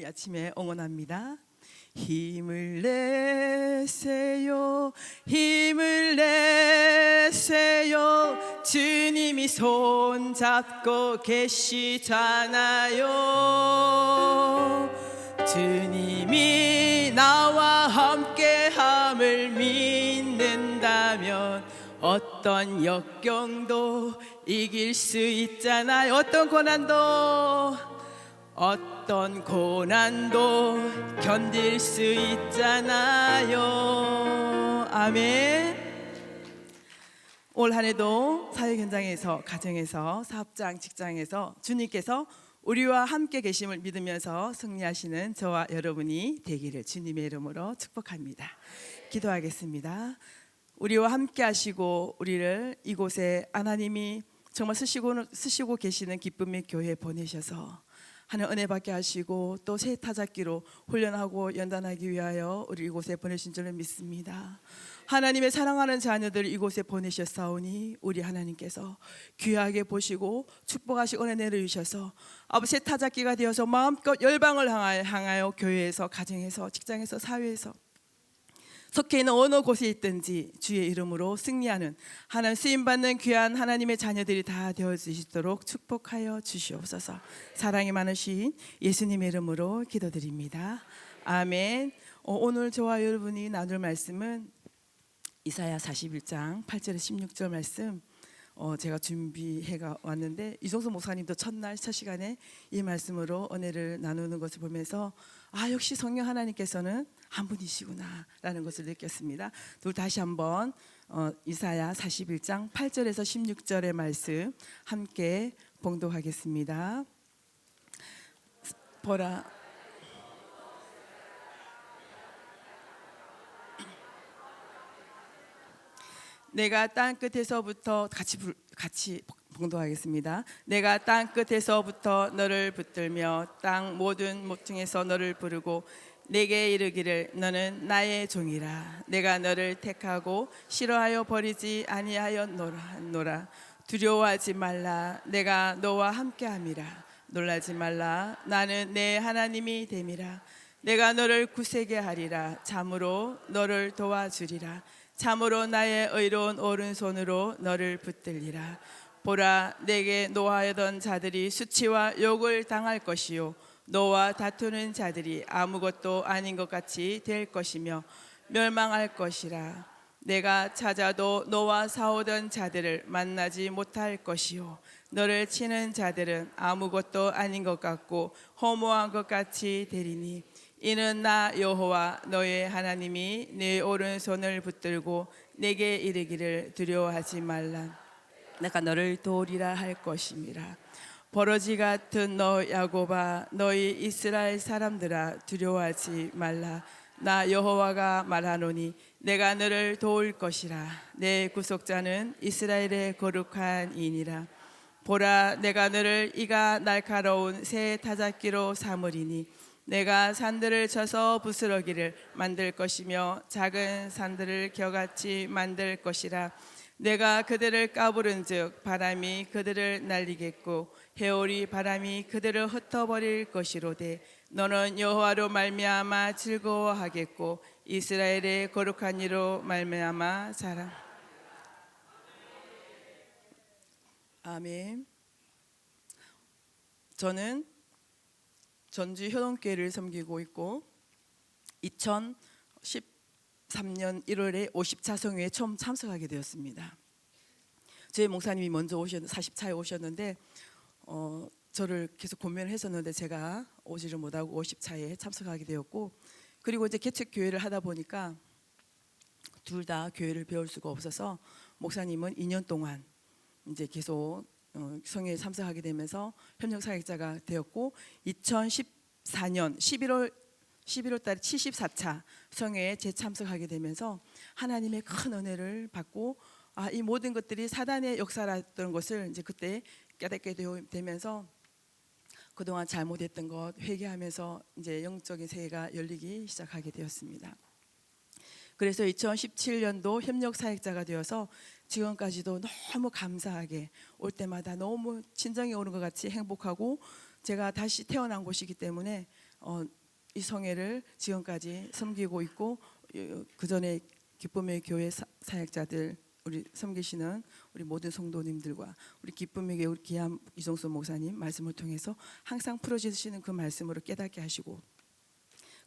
아침에 응원합니다. 힘을 내세요, 힘을 내세요. 주님이 손 잡고 계시잖아요. 주님이 나와 함께함을 믿는다면 어떤 역경도 이길 수 있잖아요. 어떤 고난도 견딜 수 있잖아요. 아멘. 올 한 해도 사회 현장에서, 가정에서, 사업장, 직장에서 주님께서 우리와 함께 계심을 믿으면서 승리하시는 저와 여러분이 되기를 주님의 이름으로 축복합니다. 기도하겠습니다. 우리와 함께 하시고 우리를 이곳에 하나님이 정말 쓰시고 계시는 기쁨의 교회에 보내셔서 하늘 은혜 받게 하시고 또 새 타작기로 훈련하고 연단하기 위하여 우리 이곳에 보내신 줄을 믿습니다. 하나님의 사랑하는 자녀들 이곳에 보내셨사오니 우리 하나님께서 귀하게 보시고 축복하시고 은혜 내려주셔서 아버지 새 타작기가 되어서 마음껏 열방을 향하여 교회에서, 가정에서, 직장에서, 사회에서 속해 있는 어느 곳에 있든지 주의 이름으로 승리하는 하나님 쓰임받는 귀한 하나님의 자녀들이 다 되어주시도록 축복하여 주시옵소서. 사랑이 많으신 예수님의 이름으로 기도드립니다. 아멘. 오늘 저와 여러분이 나눌 말씀은 이사야 41장 8절에 16절 말씀 제가 준비해 왔는데 이종수 목사님도 첫날 첫 시간에 이 말씀으로 은혜를 나누는 것을 보면서 역시 성령 하나님께서는 한 분이시구나 라는 것을 느꼈습니다. 다시 한번 이사야 41장 8절에서 16절의 말씀 함께 봉독하겠습니다. 보라, 내가 땅 끝에서부터 같이 봉독하겠습니다. 내가 땅 끝에서부터 너를 붙들며 땅 모든 모퉁에서 너를 부르고 내게 이르기를 너는 나의 종이라. 내가 너를 택하고 싫어하여 버리지 아니하였노라. 두려워하지 말라. 내가 너와 함께함이라. 놀라지 말라. 나는 내 하나님이 됨이라. 내가 너를 굳세게 하리라. 참으로 너를 도와주리라. 참으로 나의 의로운 오른손으로 너를 붙들리라. 보라, 내게 노하여던 자들이 수치와 욕을 당할 것이요 너와 다투는 자들이 아무것도 아닌 것 같이 될 것이며 멸망할 것이라. 내가 찾아도 너와 싸우던 자들을 만나지 못할 것이요 너를 치는 자들은 아무것도 아닌 것 같고 허무한 것 같이 되리니 이는 나 여호와 너의 하나님이 네 오른손을 붙들고 내게 이르기를 두려워하지 말라. 내가 너를 도우리라 할 것임이라. 버러지 같은 너 야곱아, 너희 이스라엘 사람들아, 두려워하지 말라. 나 여호와가 말하노니 내가 너를 도울 것이라. 내 구속자는 이스라엘의 거룩한 이니라. 보라, 내가 너를 이가 날카로운 새 타작기로 삼으리니 내가 산들을 쳐서 부스러기를 만들 것이며 작은 산들을 겨같이 만들 것이라. 내가 그들을 까부른즉 바람이 그들을 날리겠고 해오리 바람이 그들을 흩어버릴 것이로되 너는 여호와로 말미암아 즐거워하겠고 이스라엘의 거룩한 이로 말미암아 자랑. 아멘. 저는 전주 효동교회를 섬기고 있고 2013년 1월에 50차 성회에 처음 참석하게 되었습니다. 저희 목사님이 먼저 40차에 오셨는데 저를 계속 고민을 했었는데 제가 오지를 못하고 50차에 참석하게 되었고, 그리고 이제 개척교회를 하다 보니까 둘 다 교회를 배울 수가 없어서 목사님은 2년 동안 이제 계속 성회에 참석하게 되면서 협력 사역자가 되었고 2014년 11월 달에 74차 성회에 재참석하게 되면서 하나님의 큰 은혜를 받고 이 모든 것들이 사단의 역사라던 것을 이제 그때 깨닫게 되면서 그동안 잘못했던 것 회개하면서 이제 영적인 세계가 열리기 시작하게 되었습니다. 그래서 2017년도 협력 사역자가 되어서 지금까지도 너무 감사하게 올 때마다 너무 친정에 오는 것 같이 행복하고, 제가 다시 태어난 곳이기 때문에 이 성회를 지금까지 섬기고 있고 그 전에 기쁨의 교회 사역자들 우리 섬기시는 우리 모든 성도님들과 우리 기쁨의 교회 우리 기암 이종수 목사님 말씀을 통해서 항상 풀어주시는 그 말씀으로 깨닫게 하시고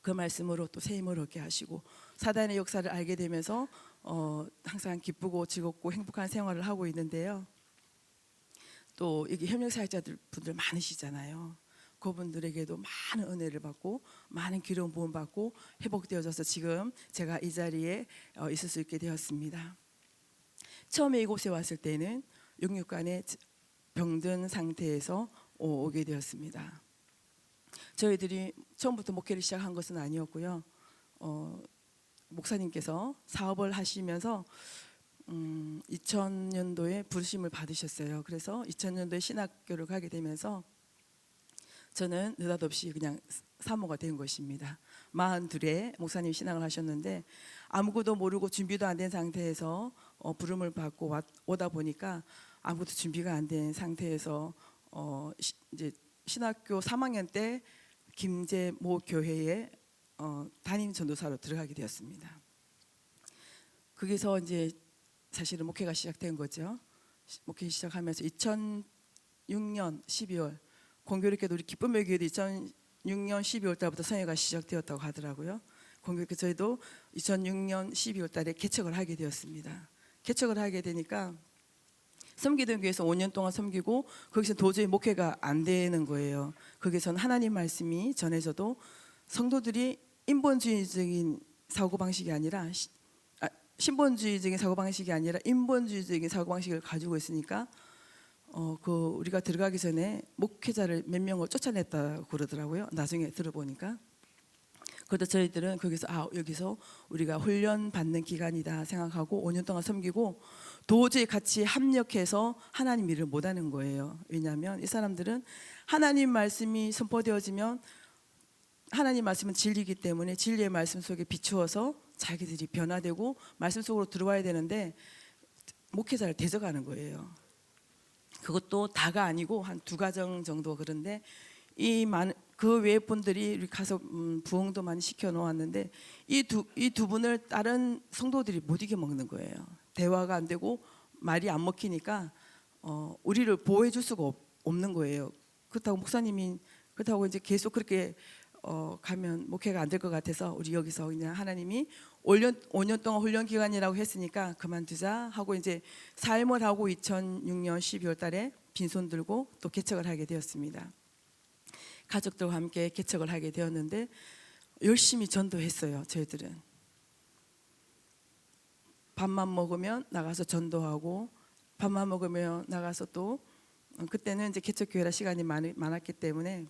그 말씀으로 또 새 힘을 얻게 하시고 사단의 역사를 알게 되면서 항상 기쁘고 즐겁고 행복한 생활을 하고 있는데요. 또 여기 협력 사역자들 분들 많으시잖아요. 그분들에게도 많은 은혜를 받고 많은 기름 부음 받고 회복되어져서 지금 제가 이 자리에 있을 수 있게 되었습니다. 처음에 이곳에 왔을 때는 영육간에 병든 상태에서 오게 되었습니다. 저희들이 처음부터 목회를 시작한 것은 아니었고요. 목사님께서 사업을 하시면서 2000년도에 부르심을 받으셨어요. 그래서 2000년도에 신학교를 가게 되면서 저는 느닷없이 그냥 사모가 된 것입니다. 42에 목사님 신앙을 하셨는데 아무것도 모르고 준비도 안 된 상태에서 부름을 받고 오다 보니까 아무것도 준비가 안 된 상태에서 이제 신학교 3학년 때 김제모 교회에 담임 전도사로 들어가게 되었습니다. 거기서 이제 사실은 목회가 시작된 거죠. 목회 시작하면서 2006년 12월 공교롭게도 우리 기쁨의 교회도 2006년 12월 달부터 성회가 시작되었다고 하더라고요. 공교롭게 저희도 2006년 12월 달에 개척을 하게 되었습니다. 개척을 하게 되니까 섬기던 교회에서 5년 동안 섬기고 거기서 도저히 목회가 안 되는 거예요. 거기서는 하나님 말씀이 전해져도 성도들이 인본주의적인 사고방식이 아니라 신본주의적인 사고방식이 아니라 인본주의적인 사고방식을 가지고 있으니까 우리가 들어가기 전에 목회자를 몇 명을 쫓아냈다고 그러더라고요. 나중에 들어보니까. 그래도 저희들은 거기서 여기서 우리가 훈련 받는 기간이다 생각하고 5년 동안 섬기고 도저히 같이 합력해서 하나님 일을 못하는 거예요. 왜냐하면 이 사람들은 하나님 말씀이 선포되어지면 하나님 말씀은 진리이기 때문에 진리의 말씀 속에 비추어서 자기들이 변화되고 말씀 속으로 들어와야 되는데 목회자를 대적하는 거예요. 그것도 다가 아니고 한 2가정 정도. 그런데 그 외의 분들이 우리 가서 부흥도 많이 시켜 놓았는데 이 두 분을 다른 성도들이 못 이겨 먹는 거예요. 대화가 안 되고 말이 안 먹히니까 우리를 보호해 줄 수가 없는 거예요. 그렇다고 목사님이 그렇다고 이제 계속 그렇게 가면 목회가 안 될 것 같아서 우리 여기서 그냥 하나님이 5년 동안 훈련 기간이라고 했으니까 그만두자 하고 이제 삶을 하고 2006년 12월 달에 빈손 들고 또 개척을 하게 되었습니다. 가족들과 함께 개척을 하게 되었는데 열심히 전도했어요. 저희들은 밥만 먹으면 나가서 전도하고 밥만 먹으면 나가서 또 그때는 이제 개척교회라 시간이 많았기 때문에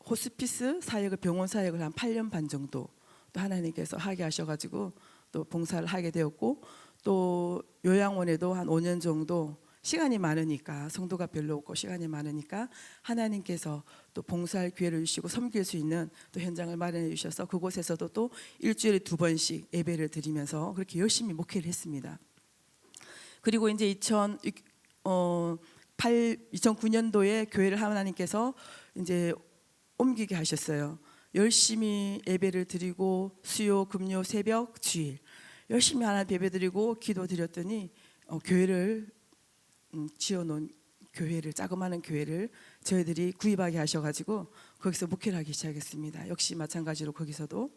호스피스 사역을 병원 사역을 한 8년 반 정도 또 하나님께서 하게 하셔가지고 또 봉사를 하게 되었고 또 요양원에도 한 5년 정도 시간이 많으니까 성도가 별로 없고 시간이 많으니까 하나님께서 또 봉사할 기회를 주시고 섬길 수 있는 또 현장을 마련해 주셔서 그곳에서도 또 일주일에 2번씩 예배를 드리면서 그렇게 열심히 목회를 했습니다. 그리고 이제 2009년도에 교회를 하나님께서 이제 옮기게 하셨어요. 열심히 예배를 드리고 수요, 금요, 새벽, 주일 열심히 하나님 예배 드리고 기도 드렸더니 교회를 지어놓은 교회를 자그마한 교회를 저희들이 구입하게 하셔가지고 거기서 목회를 하기 시작했습니다. 역시 마찬가지로 거기서도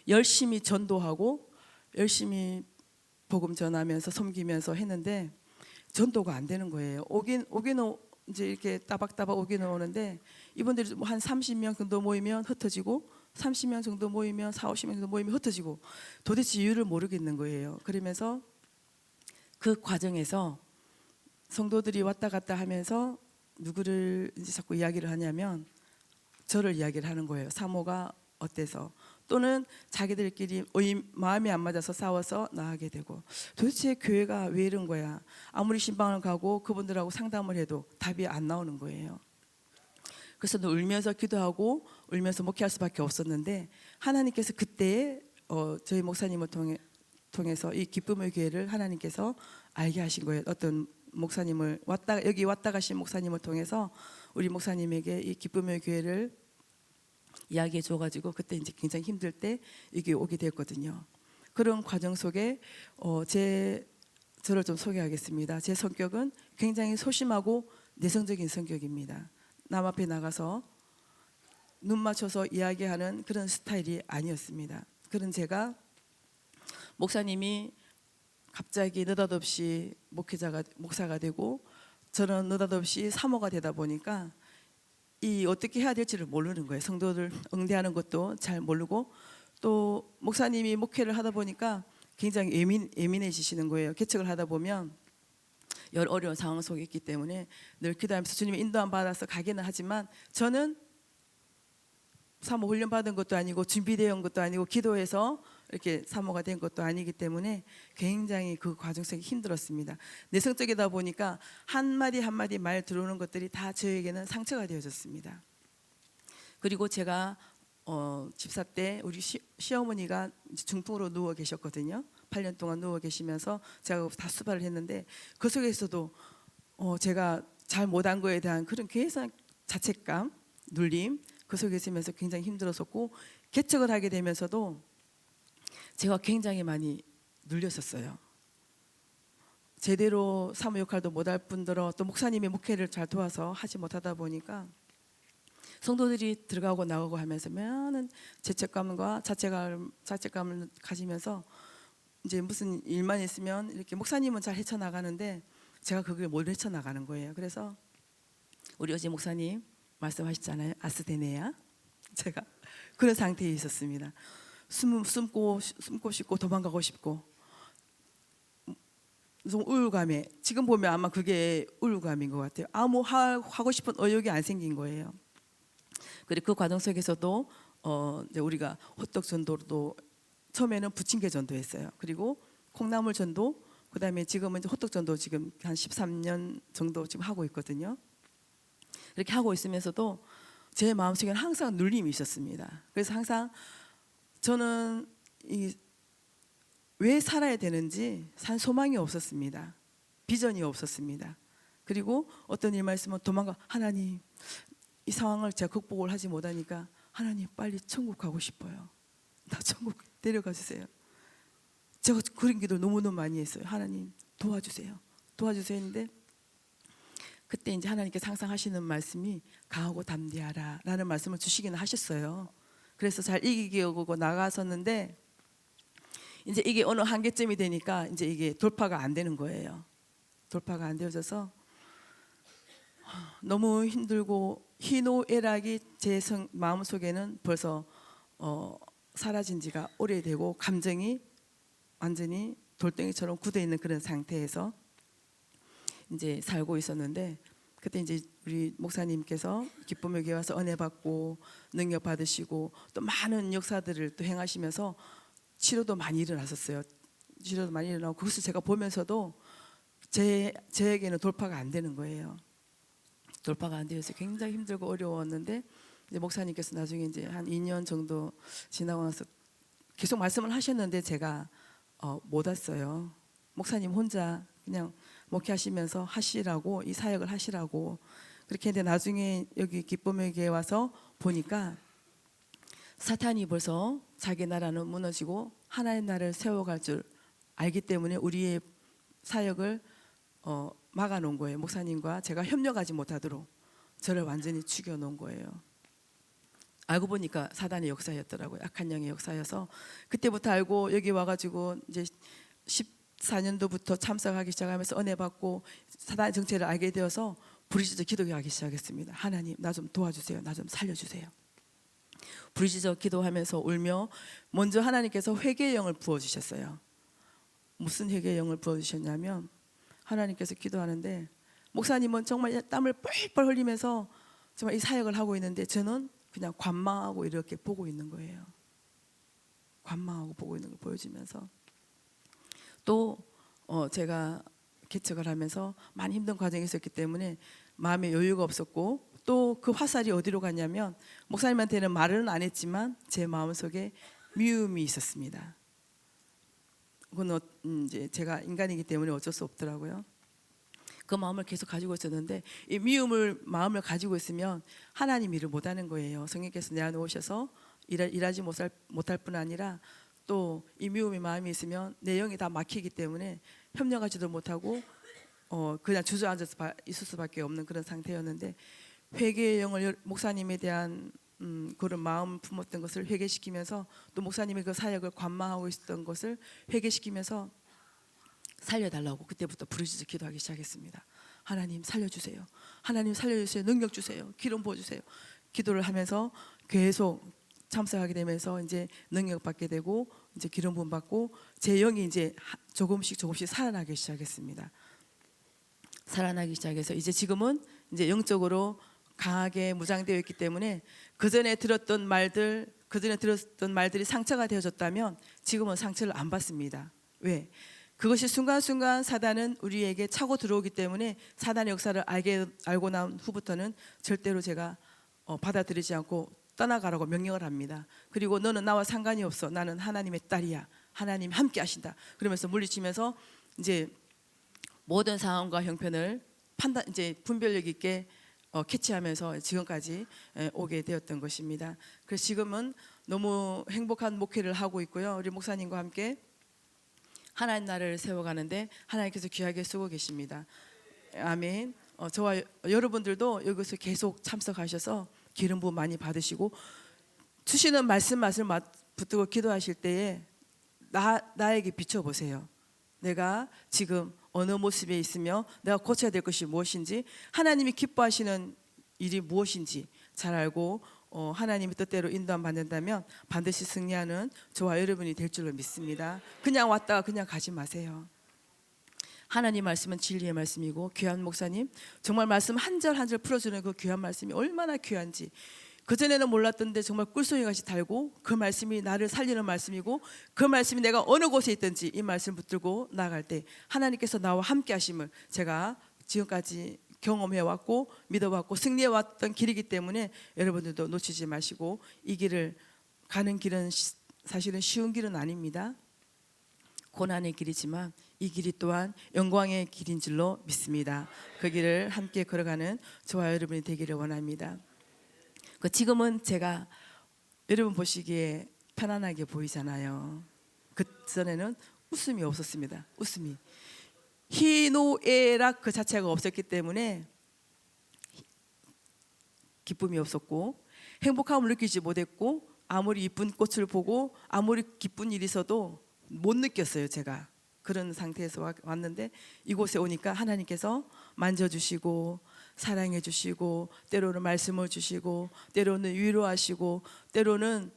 열심히 전도하고 열심히 복음 전하면서 섬기면서 했는데 전도가 안 되는 거예요. 오긴 이제 이렇게 따박따박 오기는 오는데 이분들이 한 30명 정도 모이면 흩어지고 30명 정도 모이면 40, 50명 정도 모이면 흩어지고 도대체 이유를 모르겠는 거예요. 그러면서 그 과정에서 성도들이 왔다 갔다 하면서 누구를 이제 자꾸 이야기를 하냐면 저를 이야기를 하는 거예요. 사모가 어때서 또는 자기들끼리 마음이 안 맞아서 싸워서 나가게 되고 도대체 교회가 왜 이런 거야. 아무리 신방을 가고 그분들하고 상담을 해도 답이 안 나오는 거예요. 그래서 울면서 기도하고 울면서 목회할 수밖에 없었는데 하나님께서 그때 저희 목사님을 통해서 이 기쁨의 교회를 하나님께서 알게 하신 거예요. 어떤 목사님을 여기 왔다 가신 목사님을 통해서 우리 목사님에게 이 기쁨의 교회를 이야기해 줘가지고 그때 이제 굉장히 힘들 때 여기 오게 됐거든요. 그런 과정 속에 저를 좀 소개하겠습니다. 제 성격은 굉장히 소심하고 내성적인 성격입니다. 남 앞에 나가서 눈 맞춰서 이야기하는 그런 스타일이 아니었습니다. 그런 제가 목사님이 갑자기 느닷없이 목사가 되고 저는 느닷없이 사모가 되다 보니까 이 어떻게 해야 될지를 모르는 거예요. 성도들 응대하는 것도 잘 모르고 또 목사님이 목회를 하다 보니까 굉장히 예민해지시는 거예요. 개척을 하다 보면 여러 어려운 상황 속에 있기 때문에 늘 기도하면서 주님의 인도함 받아서 가기는 하지만 저는 사모 훈련 받은 것도 아니고 준비되어 온 것도 아니고 기도해서 이렇게 사모가 된 것도 아니기 때문에 굉장히 그 과정 속이 힘들었습니다. 내성적이다 보니까 한마디 한마디 말 들어오는 것들이 다 저에게는 상처가 되어졌습니다. 그리고 제가 집사 때 우리 시어머니가 중풍으로 누워 계셨거든요. 8년 동안 누워 계시면서 제가 다 수발을 했는데 그 속에서도 제가 잘 못한 거에 대한 그런 계속 자책감, 눌림 그 속에 있으면서 굉장히 힘들었었고 개척을 하게 되면서도 제가 굉장히 많이 눌렸었어요. 제대로 사모 역할도 못할 뿐더러 또 목사님의 목회를 잘 도와서 하지 못하다 보니까 성도들이 들어가고 나가고 하면서 많은 죄책감과 자책감을 가지면서 이제 무슨 일만 있으면 이렇게 목사님은 잘 헤쳐나가는데 제가 그걸 못 헤쳐나가는 거예요. 그래서 우리 어제 목사님 말씀하셨잖아요. 아스데네아. 제가 그런 상태에 있었습니다. 숨고 싶고 도망가고 싶고 좀 우울감에 지금 보면 아마 그게 우울감인 것 같아요. 아무 하고 싶은 의욕이 안 생긴 거예요. 그리고 그 과정 속에서도 이제 우리가 호떡 전도도 처음에는 부침개 전도했어요. 그리고 콩나물 전도, 그다음에 지금은 이제 호떡 전도 지금 한 13년 정도 지금 하고 있거든요. 이렇게 하고 있으면서도 제 마음속에는 항상 눌림이 있었습니다. 그래서 항상 저는 왜 살아야 되는지 산 소망이 없었습니다. 비전이 없었습니다. 그리고 어떤 일만 있으면 도망가 하나님 이 상황을 제가 극복을 하지 못하니까 하나님 빨리 천국 가고 싶어요. 나 천국 데려가 주세요. 제가 그런 기도 너무너무 많이 했어요. 하나님 도와주세요. 도와주세요 했는데 그때 이제 하나님께서 항상 하시는 말씀이 강하고 담대하라 라는 말씀을 주시기는 하셨어요. 그래서 잘 이기고 나갔었는데 이제 이게 어느 한계점이 되니까 이제 이게 돌파가 안 되는 거예요. 돌파가 안 되어져서 너무 힘들고 희노애락이 제 마음속에는 벌써 사라진 지가 오래되고 감정이 완전히 돌덩이처럼 굳어 있는 그런 상태에서 이제 살고 있었는데 그때 이제 우리 목사님께서 기쁨의 교회 와서 은혜 받고 능력 받으시고 또 많은 역사들을 또 행하시면서 치료도 많이 일어났었어요. 치료도 많이 일어나고 그것을 제가 보면서도 저에게는 돌파가 안 되는 거예요. 돌파가 안 되어서 굉장히 힘들고 어려웠는데 이제 목사님께서 나중에 이제 한 2년 정도 지나고 나서 계속 말씀을 하셨는데 제가 못 왔어요. 목사님 혼자 그냥 목회하시면서 하시라고 이 사역을 하시라고 그렇게 했는데 나중에 여기 기쁨의 교회에 와서 보니까 사탄이 벌써 자기 나라는 무너지고 하나의 나라를 세워갈 줄 알기 때문에 우리의 사역을 막아놓은 거예요. 목사님과 제가 협력하지 못하도록 저를 완전히 죽여놓은 거예요. 알고 보니까 사단의 역사였더라고요. 악한 영의 역사여서 그때부터 알고 여기 와가지고 이제 14년도부터 참석하기 시작하면서 은혜 받고 사단의 정체를 알게 되어서 부르짖어 기도하기 시작했습니다. 하나님 나 좀 도와주세요. 나 좀 살려주세요. 부르짖어 기도하면서 울며 먼저 하나님께서 회개의 영을 부어주셨어요. 무슨 회개의 영을 부어주셨냐면 하나님께서 기도하는데 목사님은 정말 땀을 뻘뻘 흘리면서 정말 이 사역을 하고 있는데 저는 그냥 관망하고 이렇게 보고 있는 거예요. 관망하고 보고 있는 걸 보여주면서 또 제가 개척을 하면서 많이 힘든 과정이 있었기 때문에 마음에 여유가 없었고 또 그 화살이 어디로 갔냐면 목사님한테는 말은 안 했지만 제 마음속에 미움이 있었습니다. 그건 이제 제가 인간이기 때문에 어쩔 수 없더라고요. 그 마음을 계속 가지고 있었는데 이 미움을 마음을 가지고 있으면 하나님 일을 못하는 거예요. 성령께서 내어놓으셔서 일하지 못할 뿐 아니라 또 이 미움의 마음이 있으면 내 영이 다 막히기 때문에 협력하지도 못하고 그냥 주저앉아서 있을 수밖에 없는 그런 상태였는데 회개의 영을 목사님에 대한 그런 마음 품었던 것을 회개시키면서 또 목사님이 그 사역을 관망하고 있었던 것을 회개시키면서 살려달라고 그때부터 부르짖어 기도하기 시작했습니다. 하나님 살려주세요. 하나님 살려주세요. 능력 주세요. 기름 부어주세요. 기도를 하면서 계속 참석하게 되면서 이제 능력 받게 되고 이제 기름 부음 받고 제 영이 이제 조금씩 살아나기 시작했습니다. 살아나기 시작해서 이제 지금은 이제 영적으로 강하게 무장되어 있기 때문에 그전에 들었던 말들이 상처가 되어졌다면 지금은 상처를 안 받습니다. 왜? 그것이 순간순간 사단은 우리에게 차고 들어오기 때문에 사단의 역사를 알고 난 후부터는 절대로 제가 받아들이지 않고 떠나가라고 명령을 합니다. 그리고 너는 나와 상관이 없어. 나는 하나님의 딸이야. 하나님 함께 하신다. 그러면서 물리치면서 이제 모든 상황과 형편을 이제 분별력 있게 캐치하면서 지금까지 오게 되었던 것입니다. 그래서 지금은 너무 행복한 목회를 하고 있고요. 우리 목사님과 함께 하나님 나라를 세워가는데 하나님께서 귀하게 쓰고 계십니다. 아멘. 저와 여러분들도 여기서 계속 참석하셔서 기름 부음 많이 받으시고 주시는 말씀을 붙들고 기도하실 때에 나에게 비춰보세요. 내가 지금 어느 모습에 있으며 내가 고쳐야 될 것이 무엇인지 하나님이 기뻐하시는 일이 무엇인지 잘 알고 하나님의 뜻대로 인도함 받는다면 반드시 승리하는 저와 여러분이 될 줄로 믿습니다. 그냥 왔다가 그냥 가지 마세요. 하나님 말씀은 진리의 말씀이고 귀한 목사님 정말 말씀 한 절 한 절 풀어주는 그 귀한 말씀이 얼마나 귀한지 그전에는 몰랐던데 정말 꿀송이같이 달고 그 말씀이 나를 살리는 말씀이고 그 말씀이 내가 어느 곳에 있든지 이 말씀 붙들고 나아갈 때 하나님께서 나와 함께 하심을 제가 지금까지 경험해왔고 믿어왔고 승리해왔던 길이기 때문에 여러분들도 놓치지 마시고 이 길을 가는 길은 사실은 쉬운 길은 아닙니다. 고난의 길이지만 이 길이 또한 영광의 길인 줄로 믿습니다. 그 길을 함께 걸어가는 저와 여러분이 되기를 원합니다. 지금은 제가 여러분 보시기에 편안하게 보이잖아요. 그 전에는 웃음이 없었습니다. 웃음이 희노애락 그 자체가 없었기 때문에 기쁨이 없었고 행복함을 느끼지 못했고 아무리 이쁜 꽃을 보고 아무리 기쁜 일이 있어도 못 느꼈어요. 제가 그런 상태에서 왔는데 이곳에 오니까 하나님께서 만져주시고 사랑해 주시고 때로는 말씀을 주시고 때로는 위로하시고 때로는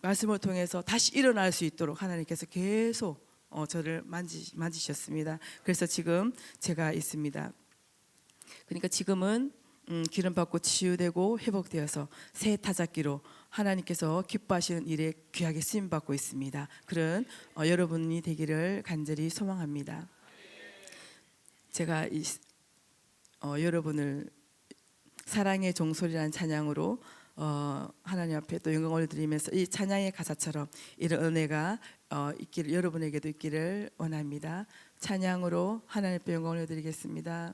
말씀을 통해서 다시 일어날 수 있도록 하나님께서 계속 저를 만지셨습니다. 그래서 지금 제가 있습니다. 그러니까 지금은 기름 받고 치유되고 회복되어서 새 타작기로 하나님께서 기뻐하시는 일에 귀하게 쓰임 받고 있습니다. 그런 여러분이 되기를 간절히 소망합니다. 제가 여러분을 사랑의 종소리라는 찬양으로 하나님 앞에 또 영광을 드리면서 이 찬양의 가사처럼 이런 은혜가 있기를 여러분에게도 있기를 원합니다. 찬양으로 하나님 앞에 영광을 드리겠습니다.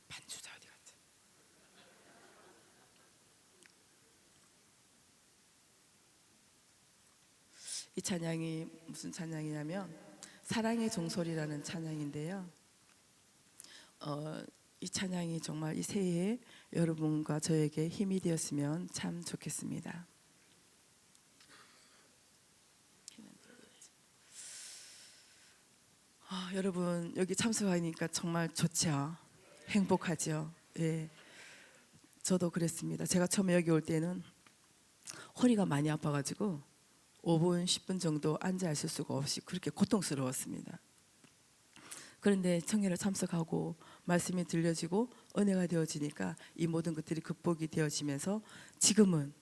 반주자 어디 갔지? 이 찬양이 무슨 찬양이냐면 사랑의 종소리라는 찬양인데요. 이 찬양이 정말 이 새해에 여러분과 저에게 힘이 되었으면 참 좋겠습니다. 여러분 여기 참석하니까 정말 좋죠. 행복하죠. 예, 저도 그랬습니다. 제가 처음에 여기 올 때는 허리가 많이 아파가지고 5분, 10분 정도 앉아 있을 수가 없이 그렇게 고통스러웠습니다. 그런데 청회를 참석하고 말씀이 들려지고 은혜가 되어지니까 이 모든 것들이 극복이 되어지면서 지금은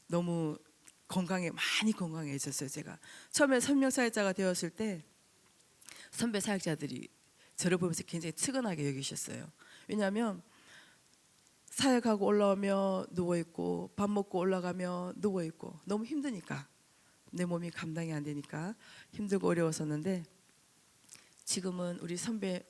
너무 많이 건강해졌어요. 제가 처음에 선명사역자가 되었을 때 선배 사역자들이 저를 보면서 굉장히 측은하게 여기셨어요. 왜냐하면 사역하고 올라오며 누워있고 밥 먹고 올라가며 누워있고 너무 힘드니까 내 몸이 감당이 안 되니까 힘들고 어려웠었는데, 지금은 우리 선배,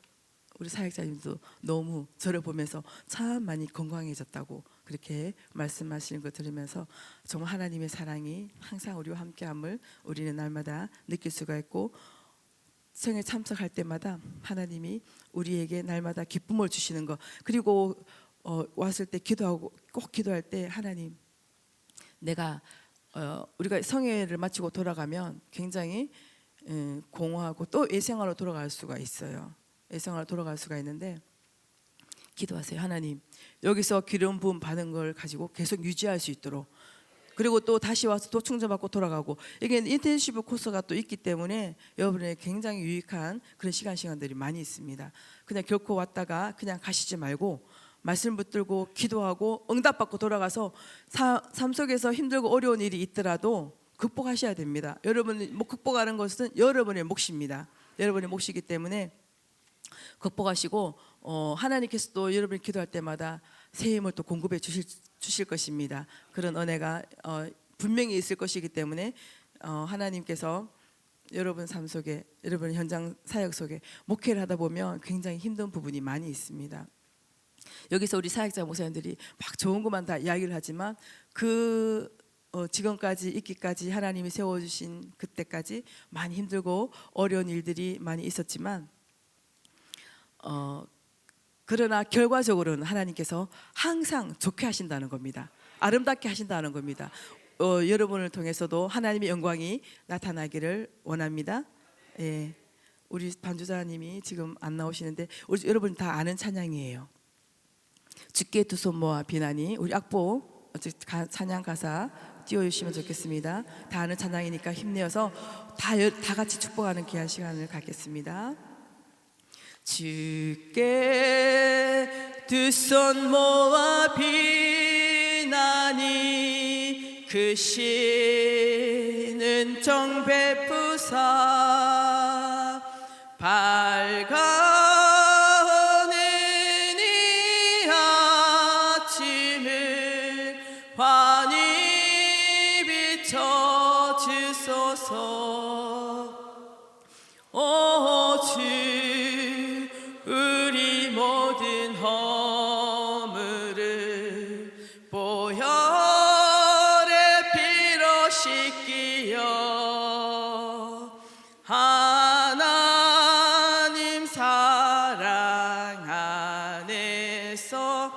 우리 사역자님도 너무 저를 보면서 참 많이 건강해졌다고 그렇게 말씀하시는 거 들으면서 정말 하나님의 사랑이 항상 우리와 함께함을 우리는 날마다 느낄 수가 있고, 생에 참석할 때마다 하나님이 우리에게 날마다 기쁨을 주시는 거, 그리고 왔을 때 기도하고, 꼭 기도할 때 하나님, 내가 우리가 성회를 마치고 돌아가면 굉장히 공허하고 또 예생활로 돌아갈 수가 있어요. 예생활로 돌아갈 수가 있는데, 기도하세요. 하나님, 여기서 기름 부음 받은 걸 가지고 계속 유지할 수 있도록, 그리고 또 다시 와서 또 충전받고 돌아가고, 이게 인텐시브 코스가 또 있기 때문에 여러분의 굉장히 유익한 그런 시간들이 많이 있습니다. 그냥 결코 왔다가 그냥 가시지 말고 말씀 붙들고 기도하고 응답받고 돌아가서 삶 속에서 힘들고 어려운 일이 있더라도 극복하셔야 됩니다. 여러분이 극복하는 것은 여러분의 몫입니다. 여러분의 몫이기 때문에 극복하시고, 하나님께서 또 여러분이 기도할 때마다 새 힘을 또 공급해 주실 것입니다. 그런 은혜가 분명히 있을 것이기 때문에 하나님께서 여러분 삶 속에, 여러분 현장 사역 속에 목회를 하다 보면 굉장히 힘든 부분이 많이 있습니다. 여기서 우리 사역자 목사님들이 막 좋은 것만 다 이야기를 하지만 지금까지 있기까지 하나님이 세워주신 그때까지 많이 힘들고 어려운 일들이 많이 있었지만, 그러나 결과적으로는 하나님께서 항상 좋게 하신다는 겁니다. 아름답게 하신다는 겁니다. 여러분을 통해서도 하나님의 영광이 나타나기를 원합니다. 예, 우리 반주자님이 지금 안 나오시는데 여러분 다 아는 찬양이에요. 주께 두 손 모아 비나니, 우리 악보 찬양 가사 띄워주시면 좋겠습니다. 다 아는 찬양이니까 힘내어서 다 같이 축복하는 귀한 시간을 갖겠습니다. 주께 두 손 모아 비나니, 그 시는 정 베푸사 밝아오는 이 아침을 환히 비춰 주소서. 오 주, 우리 모든 허물을 보혈의 피로 씻기어 하나님 사랑 안에서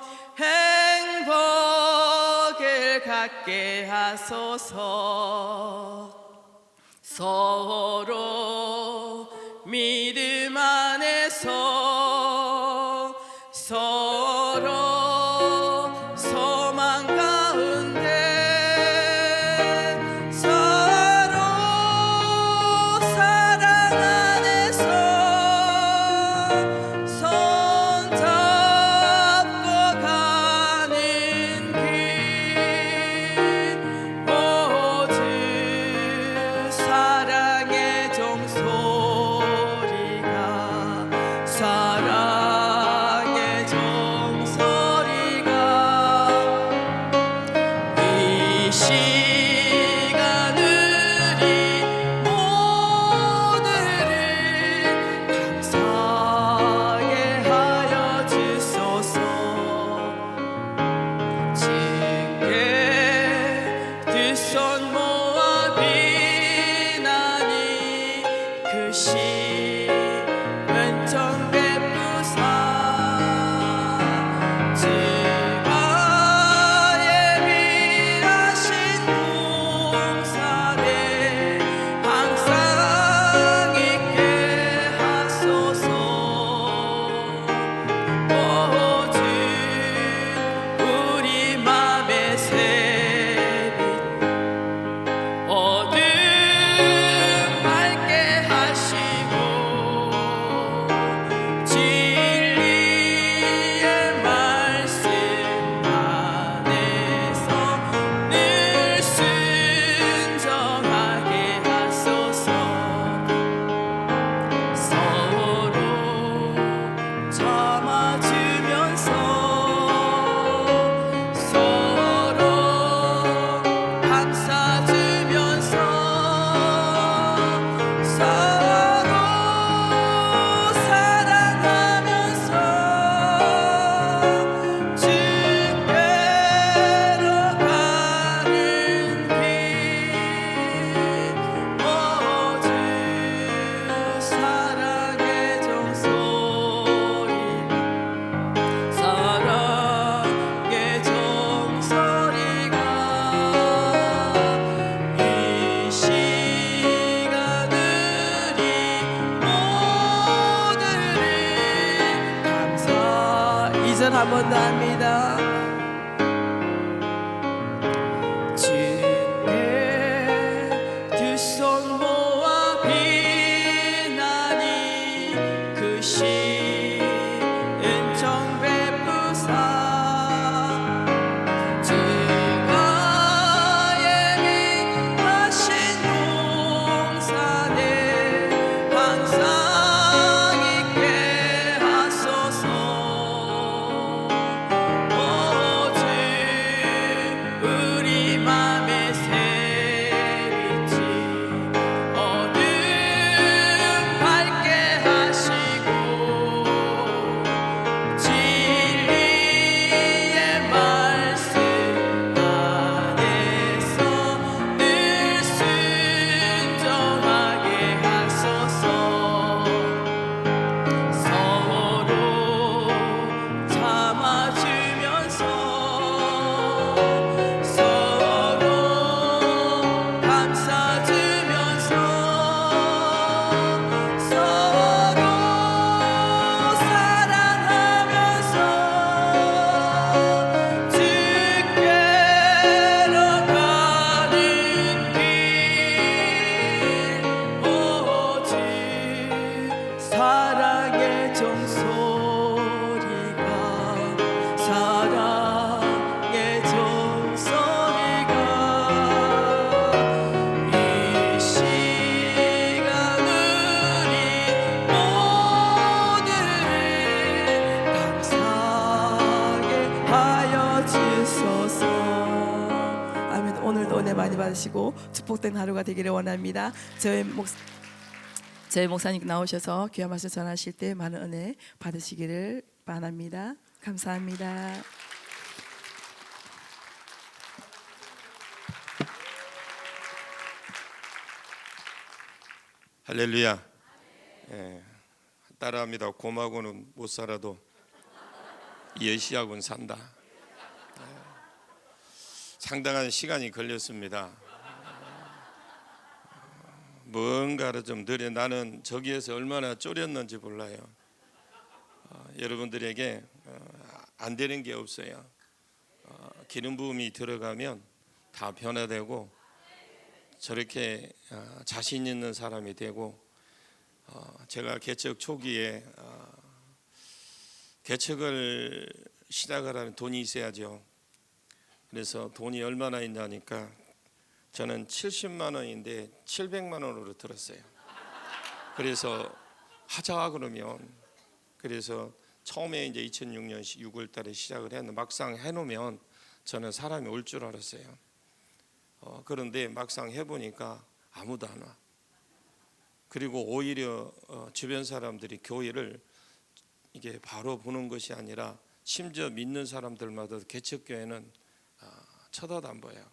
행복을 갖게 하소서. 서로 믿음 안에서 서로 소망 가운데 서로 사랑 안에서 손잡고 가는 길, 오주 사랑의 종소리가, 사랑의 종소리가 이 시간 우리 모두를 감사하게 하여 주소서. 주께 두 손 모아 비나니, 그 시은 정 베푸사 4절 한 번 더 합니다. 주께 두 손 모아 비나니 그 시은총 베푸사 주가 예비하신 동산에 항상 있게 하소서. 오직 우리 맘에 새빛이 어둠 밝게 하시고 진리의 말씀 안에서 늘 순종하게 하소서. 서로 참아주면서 서로 감싸주면서 서로 사랑하면서 주께로 가는 길 오직 사랑의 종소리가 사랑의 종소리가 이 시간 우리 모두를 감사하게 하여 주소서. 아멘. 오늘도 은혜 많이 받으시고 축복된 하루가 되기를 원합니다. 저희 목사님 나오셔서 귀한 말씀 전하실 때 많은 은혜 받으시기를 바랍니다. 감사합니다. 할렐루야. 예, 따라합니다. 곰하고는 못 살아도 예시하고는 산다. 예, 상당한 시간이 걸렸습니다. 뭔가를 좀 느려. 나는 저기에서 얼마나 쫄였는지 몰라요. 여러분들에게 안 되는 게 없어요. 기름 부음이 들어가면 다 변화되고 저렇게 자신 있는 사람이 되고, 제가 개척 초기에 개척을 시작을 하면 돈이 있어야죠. 그래서 돈이 얼마나 있냐니까 저는 70만 원인데 700만 원으로 들었어요. 그래서 하자 그러면, 그래서 처음에 이제 2006년 6월 달에 시작을 했는데 막상 해놓으면 저는 사람이 올 줄 알았어요. 그런데 막상 해보니까 아무도 안 와. 그리고 오히려 주변 사람들이 교회를 이게 바로 보는 것이 아니라 심지어 믿는 사람들마다 개척교회는 쳐다도 안 봐요.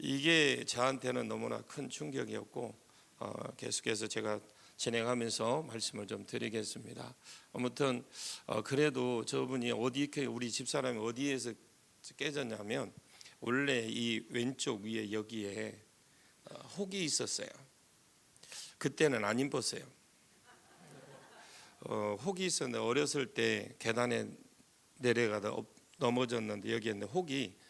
이게 저한테는 너무나 큰 충격이었고, 계속해서 제가 진행하면서 말씀을 좀 드리겠습니다. 아무튼 그래도 저분이 우리 집사람이 어디에서 깨졌냐면, 원래 이 왼쪽 위에 여기에 혹이 있었어요. 그때는 안 입었어요. 혹이 있었는데 어렸을 때 계단에 내려가다 넘어졌는데 여기에 있는 혹이,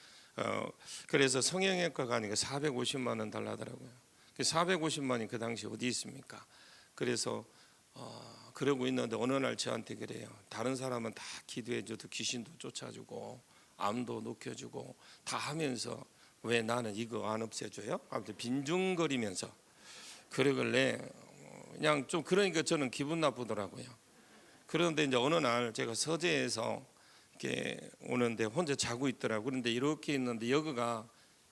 그래서 성형외과 가니까 450만 원 달라더라고요. 450만이 그 당시 어디 있습니까? 그래서 그러고 있는데 어느 날 저한테 그래요. 다른 사람은 다 기도해줘도 귀신도 쫓아주고 암도 녹여주고 다 하면서 왜 나는 이거 안 없애줘요? 아무튼 빈둥거리면서 그러길래 그냥 좀, 그러니까 저는 기분 나쁘더라고요. 그런데 이제 어느 날 제가 서재에서 이렇게 오는데 혼자 자고 있더라고요. 그런데 이렇게 있는데 여기가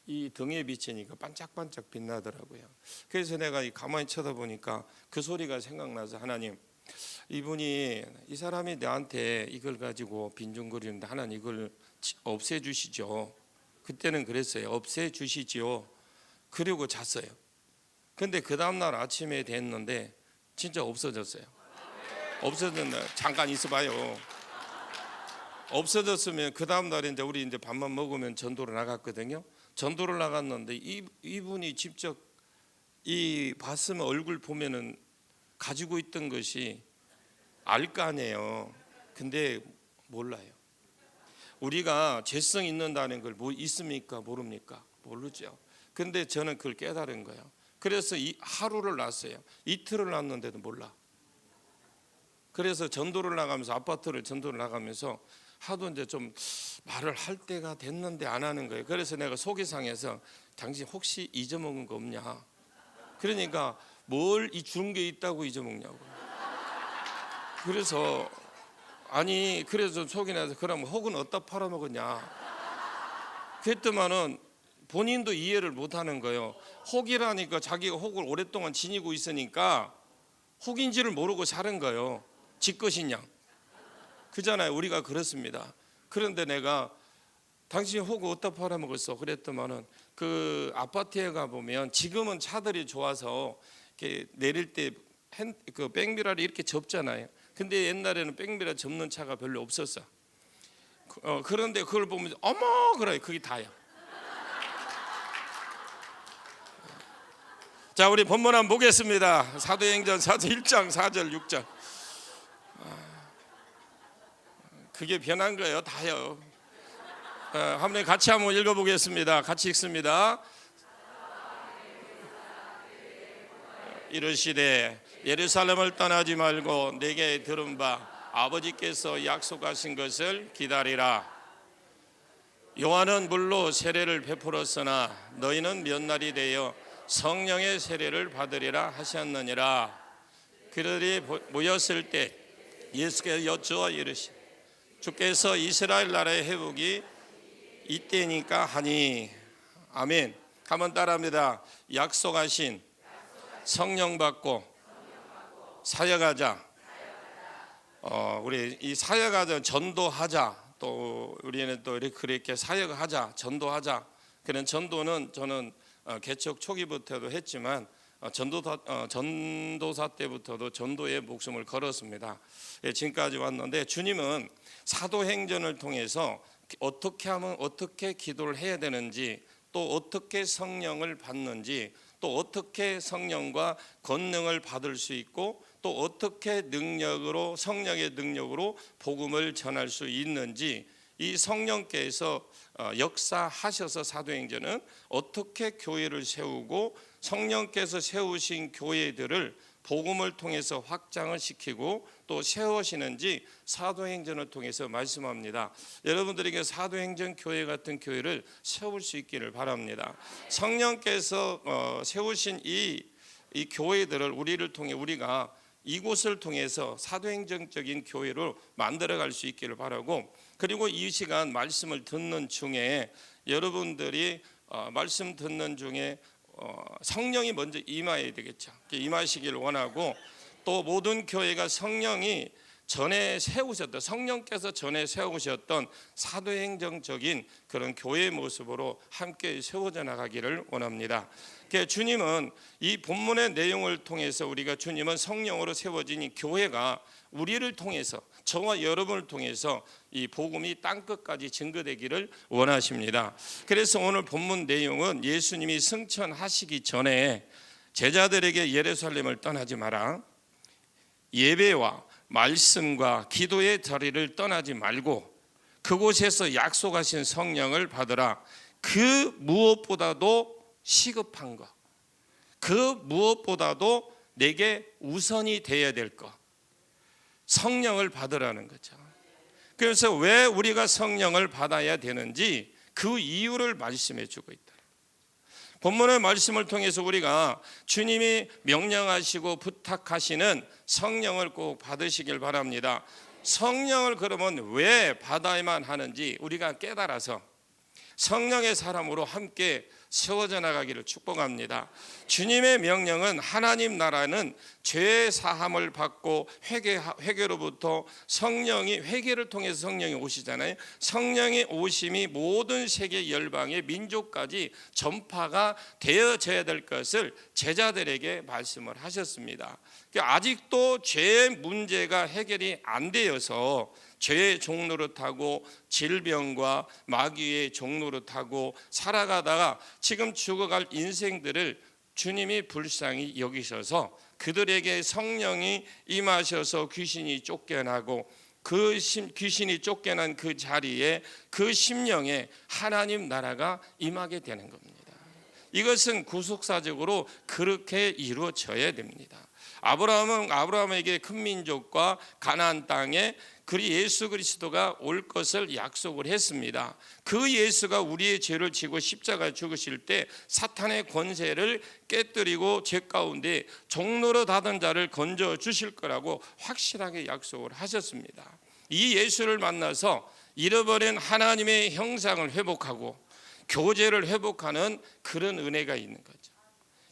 이 등에 비치니까 반짝반짝 빛나더라고요. 그래서 내가 가만히 쳐다보니까 그 소리가 생각나서, 하나님, 이 사람이 나한테 이걸 가지고 빈둥거리는데 하나님 이걸 없애주시죠. 그때는 그랬어요. 없애주시지요. 그리고 잤어요. 근데 그 다음날 아침에 됐는데 진짜 없어졌어요. 없어졌나? 잠깐 있어봐요. 없어졌으면 그 다음날에 이제 우리 이제 밥만 먹으면 전도를 나갔거든요. 전도를 나갔는데 이분이 직접 봤으면 얼굴 보면은 가지고 있던 것이 알 거 아니에요. 근데 몰라요. 우리가 죄성 있는다는 걸 뭐 있습니까? 모릅니까? 모르죠. 근데 저는 그걸 깨달은 거예요. 그래서 이 하루를 놨어요. 이틀을 놨는데도 몰라. 그래서 전도를 나가면서 아파트를 전도를 나가면서 하도 이제 좀 말을 할 때가 됐는데 안 하는 거예요. 그래서 내가 속이 상해서 당신 혹시 잊어먹은 거 없냐? 그러니까 뭘 이 주는 게 있다고 잊어먹냐고. 그래서 아니 그래서 속이 나서 그럼 혹은 어디다 팔아먹었냐? 그랬더만은 본인도 이해를 못하는 거예요. 혹이라니까 자기가 혹을 오랫동안 지니고 있으니까 혹인지를 모르고 사는 거예요. 지 것인 양. 그잖아요. 우리가 그렇습니다. 그런데 내가 당신이 혹 어디다 팔아먹었어? 그랬더만은 그 아파트에 가보면 지금은 차들이 좋아서 이렇게 내릴 때 그 백미러를 이렇게 접잖아요. 근데 옛날에는 백미러 접는 차가 별로 없었어. 그런데 그걸 보면 어머 그래 그게 다야. 자, 우리 본문 한번 보겠습니다. 사도행전 1장 4절 6절. 그게 변한 거예요. 다요. 한번 같이 한번 읽어보겠습니다. 같이 읽습니다. 이르시되 예루살렘을 떠나지 말고 내게 들은 바 아버지께서 약속하신 것을 기다리라. 요한은 물로 세례를 베풀었으나 너희는 몇 날이 되어 성령의 세례를 받으리라 하셨느니라. 그들이 모였을 때 예수께서 여쭈어 이르시 주께서 이스라엘 나라의 회복이 이때니까 하니. 아멘. 한번 따라합니다. 약속하신 성령 받고 사역하자. 우리 이 사역하자, 전도하자. 또 우리는 또 이렇게 사역하자, 전도하자. 그런 전도는 저는 개척 초기부터도 했지만 전도사 때부터도 전도에 목숨을 걸었습니다. 지금까지 왔는데 주님은 사도행전을 통해서 어떻게 하면 어떻게 기도를 해야 되는지, 또 어떻게 성령을 받는지, 또 어떻게 성령과 권능을 받을 수 있고, 또 어떻게 능력으로 성령의 능력으로 복음을 전할 수 있는지, 이 성령께서 역사하셔서 사도행전은 어떻게 교회를 세우고 성령께서 세우신 교회들을 복음을 통해서 확장을 시키고 또 세우시는지 사도행전을 통해서 말씀합니다. 여러분들에게 사도행전 교회 같은 교회를 세울 수 있기를 바랍니다. 성령께서 세우신 이 교회들을 우리를 통해 우리가 이곳을 통해서 사도행전적인 교회로 만들어갈 수 있기를 바라고, 그리고 이 시간 말씀을 듣는 중에 여러분들이 말씀 듣는 중에 성령이 먼저 임해야 되겠죠. 임하시기를 원하고, 또 모든 교회가 성령이 전에 세우셨던, 성령께서 전에 세우셨던 사도행정적인 그런 교회의 모습으로 함께 세워져 나가기를 원합니다. 주님은 이 본문의 내용을 통해서 우리가 주님은 성령으로 세워진 이 교회가 우리를 통해서, 저와 여러분을 통해서 이 복음이 땅끝까지 증거되기를 원하십니다. 그래서 오늘 본문 내용은 예수님이 승천하시기 전에 제자들에게 예루살렘을 떠나지 마라, 예배와 말씀과 기도의 자리를 떠나지 말고 그곳에서 약속하신 성령을 받으라. 그 무엇보다도 시급한 것, 그 무엇보다도 내게 우선이 되어야 될 것, 성령을 받으라는 거죠. 그래서 왜 우리가 성령을 받아야 되는지 그 이유를 말씀해 주고 있다. 본문의 말씀을 통해서 우리가 주님이 명령하시고 부탁하시는 성령을 꼭 받으시길 바랍니다. 성령을 그러면 왜 받아야만 하는지 우리가 깨달아서 성령의 사람으로 함께 세워져 나가기를 축복합니다. 주님의 명령은, 하나님 나라는 죄 사함을 받고 회개로부터 성령이, 회개를 통해서 성령이 오시잖아요. 성령의 오심이 모든 세계 열방의 민족까지 전파가 되어져야 될 것을 제자들에게 말씀을 하셨습니다. 아직도 죄의 문제가 해결이 안 되어서 죄의 종노릇하고 질병과 마귀의 종노릇하고 살아가다가 지금 죽어갈 인생들을 주님이 불쌍히 여기셔서 그들에게 성령이 임하셔서 귀신이 쫓겨나고 귀신이 쫓겨난 그 자리에 그 심령에 하나님 나라가 임하게 되는 겁니다. 이것은 구속사적으로 그렇게 이루어져야 됩니다. 아브라함은 아브라함에게 큰 민족과 가나안 땅에 예수 그리스도가 올 것을 약속을 했습니다. 그 예수가 우리의 죄를 지고 십자가에 죽으실 때 사탄의 권세를 깨뜨리고 죄 가운데 종로로 닫은 자를 건져 주실 거라고 확실하게 약속을 하셨습니다. 이 예수를 만나서 잃어버린 하나님의 형상을 회복하고 교제를 회복하는 그런 은혜가 있는 거죠.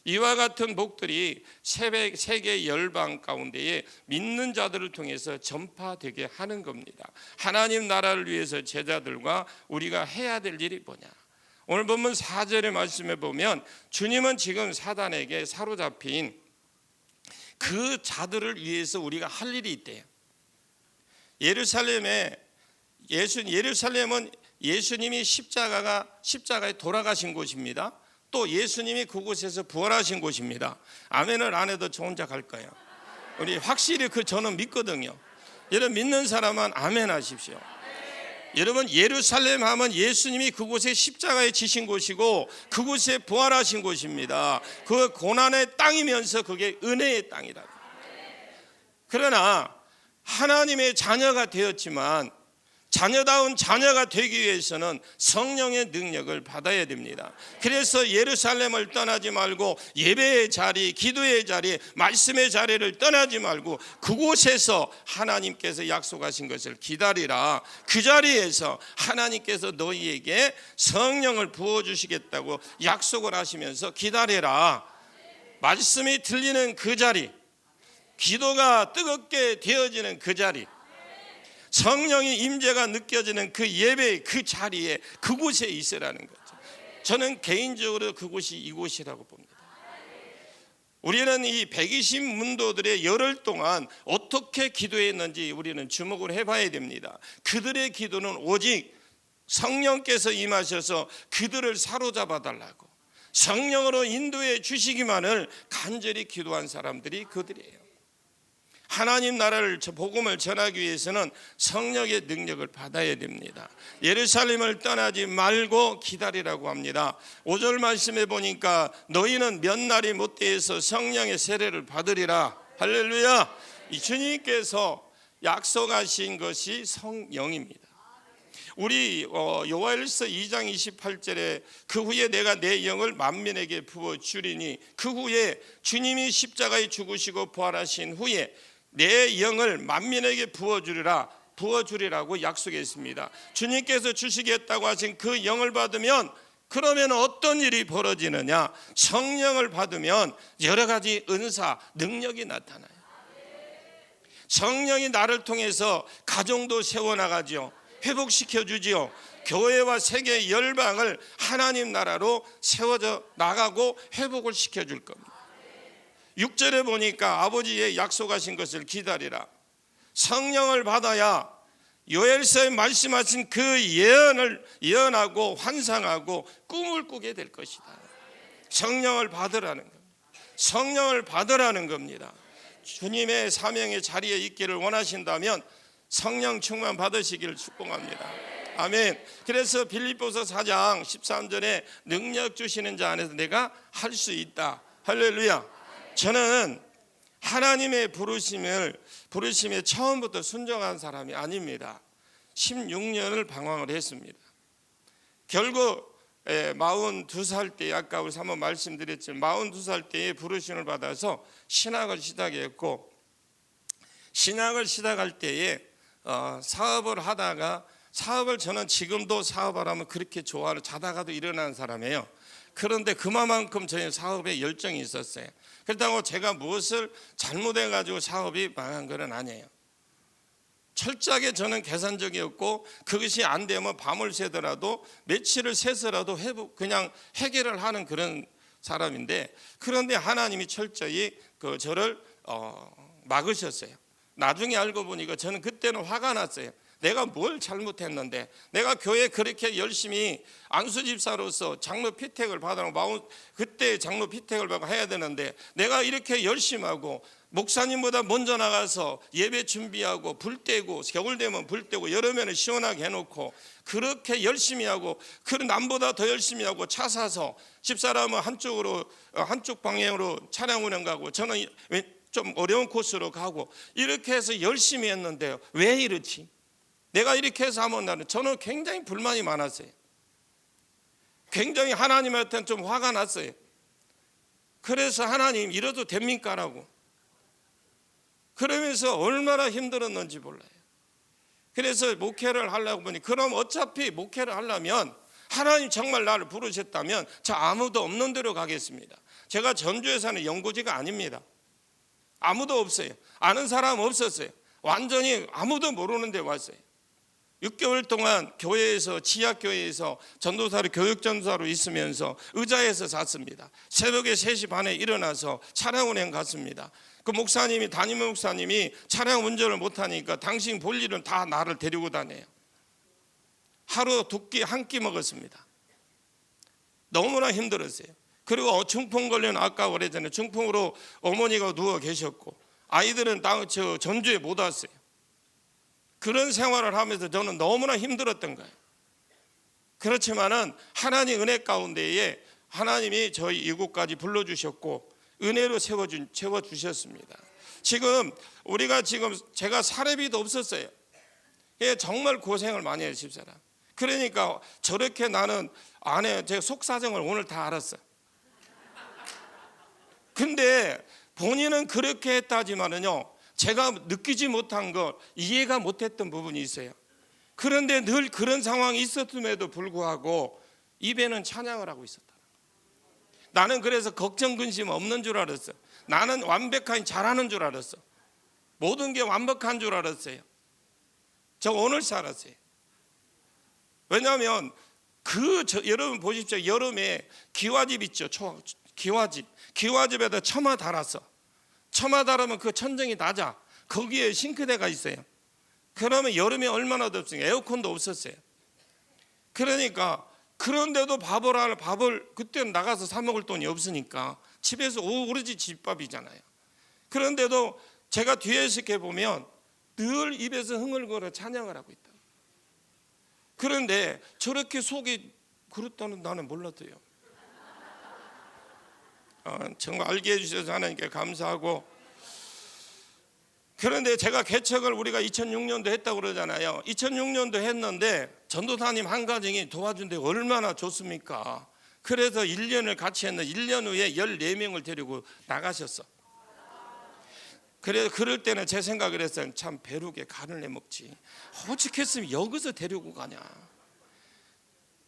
이와 같은 복들이 세계 열방 가운데에 믿는 자들을 통해서 전파되게 하는 겁니다. 하나님 나라를 위해서 제자들과 우리가 해야 될 일이 뭐냐? 오늘 본문 4절의 말씀에 보면 주님은 지금 사단에게 사로잡힌 그 자들을 위해서 우리가 할 일이 있대요. 예루살렘은 예수님이 십자가에 돌아가신 곳입니다. 또 예수님이 그곳에서 부활하신 곳입니다. 아멘을 안 해도 저 혼자 갈까요? 우리 확실히 저는 믿거든요. 여러분 믿는 사람은 아멘 하십시오. 여러분 예루살렘 하면 예수님이 그곳에 십자가에 지신 곳이고 그곳에 부활하신 곳입니다. 그 고난의 땅이면서 그게 은혜의 땅이다. 그러나 하나님의 자녀가 되었지만 자녀다운 자녀가 되기 위해서는 성령의 능력을 받아야 됩니다. 그래서 예루살렘을 떠나지 말고 예배의 자리, 기도의 자리, 말씀의 자리를 떠나지 말고 그곳에서 하나님께서 약속하신 것을 기다리라. 그 자리에서 하나님께서 너희에게 성령을 부어주시겠다고 약속을 하시면서 기다려라. 말씀이 들리는 그 자리, 기도가 뜨겁게 되어지는 그 자리, 성령의 임재가 느껴지는 그 예배의 그 자리에 그곳에 있으라는 거죠. 저는 개인적으로 그곳이 이곳이라고 봅니다. 우리는 이 120문도들의 열흘 동안 어떻게 기도했는지 우리는 주목을 해봐야 됩니다. 그들의 기도는 오직 성령께서 임하셔서 그들을 사로잡아 달라고 성령으로 인도해 주시기만을 간절히 기도한 사람들이 그들이에요. 하나님 나라를 복음을 전하기 위해서는 성령의 능력을 받아야 됩니다. 예루살렘을 떠나지 말고 기다리라고 합니다. 5절 말씀에 보니까 너희는 몇 날이 못되어서 성령의 세례를 받으리라. 할렐루야. 이 주님께서 약속하신 것이 성령입니다. 우리 요한일서 2장 28절에 그 후에 내가 내 영을 만민에게 부어주리니, 그 후에 주님이 십자가에 죽으시고 부활하신 후에 내 영을 만민에게 부어주리라고 약속했습니다. 주님께서 주시겠다고 하신 그 영을 받으면 그러면 어떤 일이 벌어지느냐? 성령을 받으면 여러 가지 은사, 능력이 나타나요. 성령이 나를 통해서 가정도 세워나가죠. 회복시켜주지요. 교회와 세계 열방을 하나님 나라로 세워져 나가고 회복을 시켜줄 겁니다. 6절에 보니까 아버지의 약속하신 것을 기다리라. 성령을 받아야 요엘서에 말씀하신 그 예언을 예언하고 환상하고 꿈을 꾸게 될 것이다. 성령을 받으라는 겁니다. 성령을 받으라는 겁니다. 주님의 사명의 자리에 있기를 원하신다면 성령 충만 받으시기를 축복합니다. 아멘. 그래서 빌립보서 4장 13절에 능력 주시는 자 안에서 내가 할 수 있다. 할렐루야. 저는 하나님의 부르심에 처음부터 순종한 사람이 아닙니다. 16년을 방황을 했습니다. 결국 42살 때, 아까 우리 한번 말씀드렸지만 42살 때에 부르심을 받아서 신학을 시작했고, 신학을 시작할 때에 사업을 하다가, 사업을 저는 지금도 사업을 하면 그렇게 좋아하는, 자다가도 일어나는 사람이에요. 그런데 그만큼 저희 사업에 열정이 있었어요. 그렇다고 제가 무엇을 잘못해가지고 사업이 망한 건 아니에요. 철저하게 저는 계산적이었고, 그것이 안 되면 밤을 새더라도 며칠을 새서라도 그냥 해결을 하는 그런 사람인데, 그런데 하나님이 철저히 저를 막으셨어요. 나중에 알고 보니까 저는 그때는 화가 났어요. 내가 뭘 잘못했는데, 내가 교회 그렇게 열심히 안수 집사로서 장로 피택을 받아놓고 그때 장로 피택을 받고 해야 되는데, 내가 이렇게 열심히 하고 목사님보다 먼저 나가서 예배 준비하고 불 떼고, 겨울 되면 불 떼고 여름에는 시원하게 해놓고 그렇게 열심히 하고, 그 남보다 더 열심히 하고 차 사서 집사람은 한쪽 방향으로 차량 운행 가고 저는 좀 어려운 코스로 가고 이렇게 해서 열심히 했는데요, 왜 이렇지? 내가 이렇게 해서 하면 저는 굉장히 불만이 많았어요. 굉장히 하나님한테는 좀 화가 났어요. 그래서 하나님 이래도 됩니까? 라고. 그러면서 얼마나 힘들었는지 몰라요. 그래서 목회를 하려고 보니, 그럼 어차피 목회를 하려면 하나님 정말 나를 부르셨다면 저 아무도 없는 데로 가겠습니다. 제가 전주에 사는 연고지가 아닙니다. 아무도 없어요. 아는 사람 없었어요. 완전히 아무도 모르는 데 왔어요. 6개월 동안 교회에서, 지하교회에서 전도사로, 교육전도사로 있으면서 의자에서 잤습니다. 새벽에 3시 반에 일어나서 차량 운행 갔습니다. 그 목사님이, 담임 목사님이 차량 운전을 못하니까 당신 볼 일은 다 나를 데리고 다녀요. 하루 2끼, 1끼 먹었습니다. 너무나 힘들었어요. 그리고 중풍 걸려는, 아까 그랬잖아요, 중풍으로 어머니가 누워 계셨고 아이들은 저 전주에 못 왔어요. 그런 생활을 하면서 저는 너무나 힘들었던 거예요. 그렇지만은 하나님 은혜 가운데에 하나님이 저희 이곳까지 불러주셨고 은혜로 채워주셨습니다. 지금 제가 사례비도 없었어요. 정말 고생을 많이 해요, 집사람. 그러니까 저렇게 나는 제가 속사정을 오늘 다 알았어요. 근데 본인은 그렇게 했다지만은요, 제가 느끼지 못한 거, 이해가 못했던 부분이 있어요. 그런데 늘 그런 상황이 있었음에도 불구하고 입에는 찬양을 하고 있었다. 나는 그래서 걱정 근심 없는 줄 알았어. 나는 완벽하게 잘하는 줄 알았어. 모든 게 완벽한 줄 알았어요. 저 오늘 살았어요. 왜냐하면 여러분 보십시오. 여름에 기와집 있죠. 기와집에다 처마 달았어. 처마 달으면 그 천정이 낮아. 거기에 싱크대가 있어요. 그러면 여름에 얼마나 덥습니까? 에어컨도 없었어요. 그러니까 그런데도 밥을 그때는 나가서 사 먹을 돈이 없으니까 집에서 오로지 집밥이잖아요. 그런데도 제가 뒤에서 이렇게 보면 늘 입에서 흥얼거려 찬양을 하고 있다. 그런데 저렇게 속이 그렇다는 나는 몰랐어요. 정말 알게 해주셔서 하나님께 감사하고, 그런데 제가 개척을 우리가 2006년도 했다고 그러잖아요. 2006년도 했는데 전도사님 한 가정이 도와준 데 얼마나 좋습니까? 그래서 1년을 같이 했는데 1년 후에 14명을 데리고 나가셨어. 그래서 그럴 때는 제 생각을 했어요. 참 배룩에 간을 내먹지, 오죽했으면 여기서 데리고 가냐.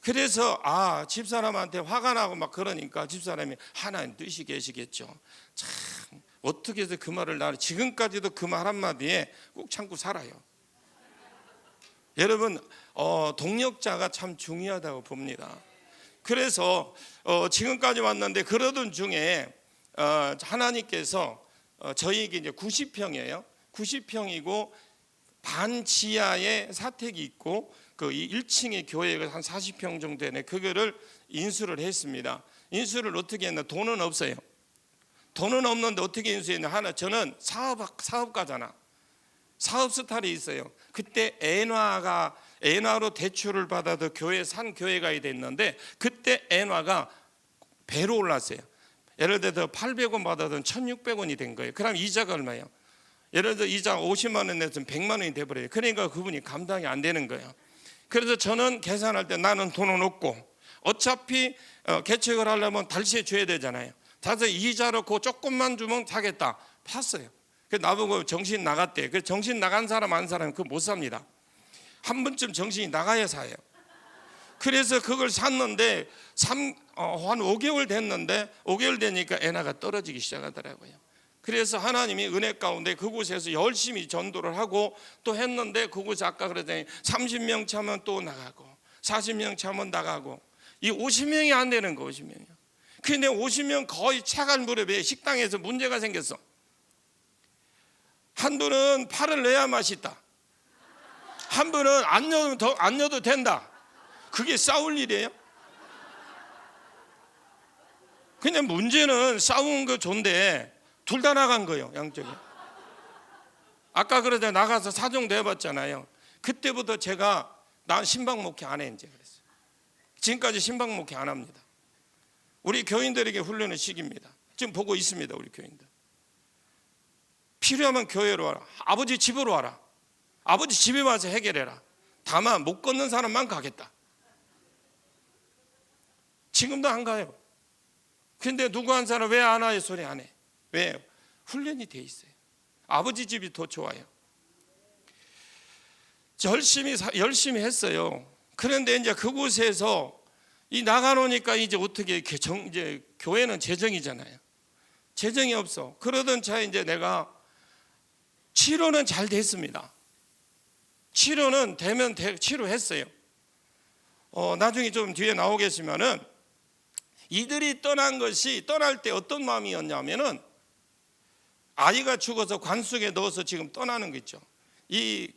그래서 집사람한테 화가 나고 막 그러니까 집사람이 하나님 뜻이 계시겠죠. 참 어떻게 해서 그 말을 나는 지금까지도 그 말 한마디에 꼭 참고 살아요. 여러분, 동력자가 참 중요하다고 봅니다. 그래서 지금까지 왔는데 그러던 중에 하나님께서 저희에게 이제 90평이에요. 90평이고 반 지하에 사택이 있고 그 1층의 교회가 한 40평 정도 되네. 그거를 인수를 했습니다. 인수를 어떻게 했나? 돈은 없어요. 돈은 없는데 어떻게 인수했냐? 저는 사업가잖아. 사업 스타일이 있어요. 그때 엔화로 대출을 받아도 산 교회가 됐는데 그때 엔화가 배로 올랐어요. 예를 들어서 800원 받아도 1,600원이 된 거예요. 그럼 이자가 얼마예요? 예를 들어 이자 50만 원 냈으면 100만 원이 돼버려요. 그러니까 그분이 감당이 안 되는 거예요. 그래서 저는 계산할 때 나는 돈은 없고 어차피 개척을 하려면 달시에 줘야 되잖아요. 그래서 이자로 그 조금만 주면 사겠다. 팠어요. 그래서 나보고 정신 나갔대. 그래서 정신 나간 사람 안 사람 그거 못 삽니다. 한 번쯤 정신이 나가야 사요. 그래서 그걸 샀는데 한 5개월 됐는데 5개월 되니까 엔화가 떨어지기 시작하더라고요. 그래서 하나님이 은혜 가운데 그곳에서 열심히 전도를 하고 또 했는데 그곳에 아까 그랬더니 30명 차면 또 나가고 40명 차면 나가고 이 50명이 안 되는 거 50명이요. 근데 50명 거의 차갈 무렵에 식당에서 문제가 생겼어. 한 분은 팔을 내야 맛있다. 한 분은 안 넣어도 된다. 그게 싸울 일이에요? 그냥 문제는 싸우는 거 좋은데 둘 다 나간 거예요, 양쪽에. 아까 그러자 나가서 사정도 해봤잖아요. 그때부터 제가 난 신방 목회 안 해 이제 그랬어요. 지금까지 신방 목회 안 합니다. 우리 교인들에게 훈련의 시기입니다. 지금 보고 있습니다, 우리 교인들. 필요하면 교회로 와라. 아버지 집으로 와라. 아버지 집에 와서 해결해라. 다만 못 걷는 사람만 가겠다. 지금도 안 가요. 근데 누구 한 사람 왜 안 와요? 소리 안 해. 왜요? 훈련이 돼 있어요. 아버지 집이 더 좋아요. 열심히 했어요. 그런데 이제 그곳에서 이 나가놓으니까 이제 어떻게 이제 교회는 재정이잖아요. 재정이 없어. 그러던 차에 이제 내가 치료는 잘 됐습니다. 치료는 되면 치료했어요. 나중에 좀 뒤에 나오겠지만은 이들이 떠날 때 어떤 마음이었냐면은 아이가 죽어서 관 속에 넣어서 지금 떠나는 거 있죠. 이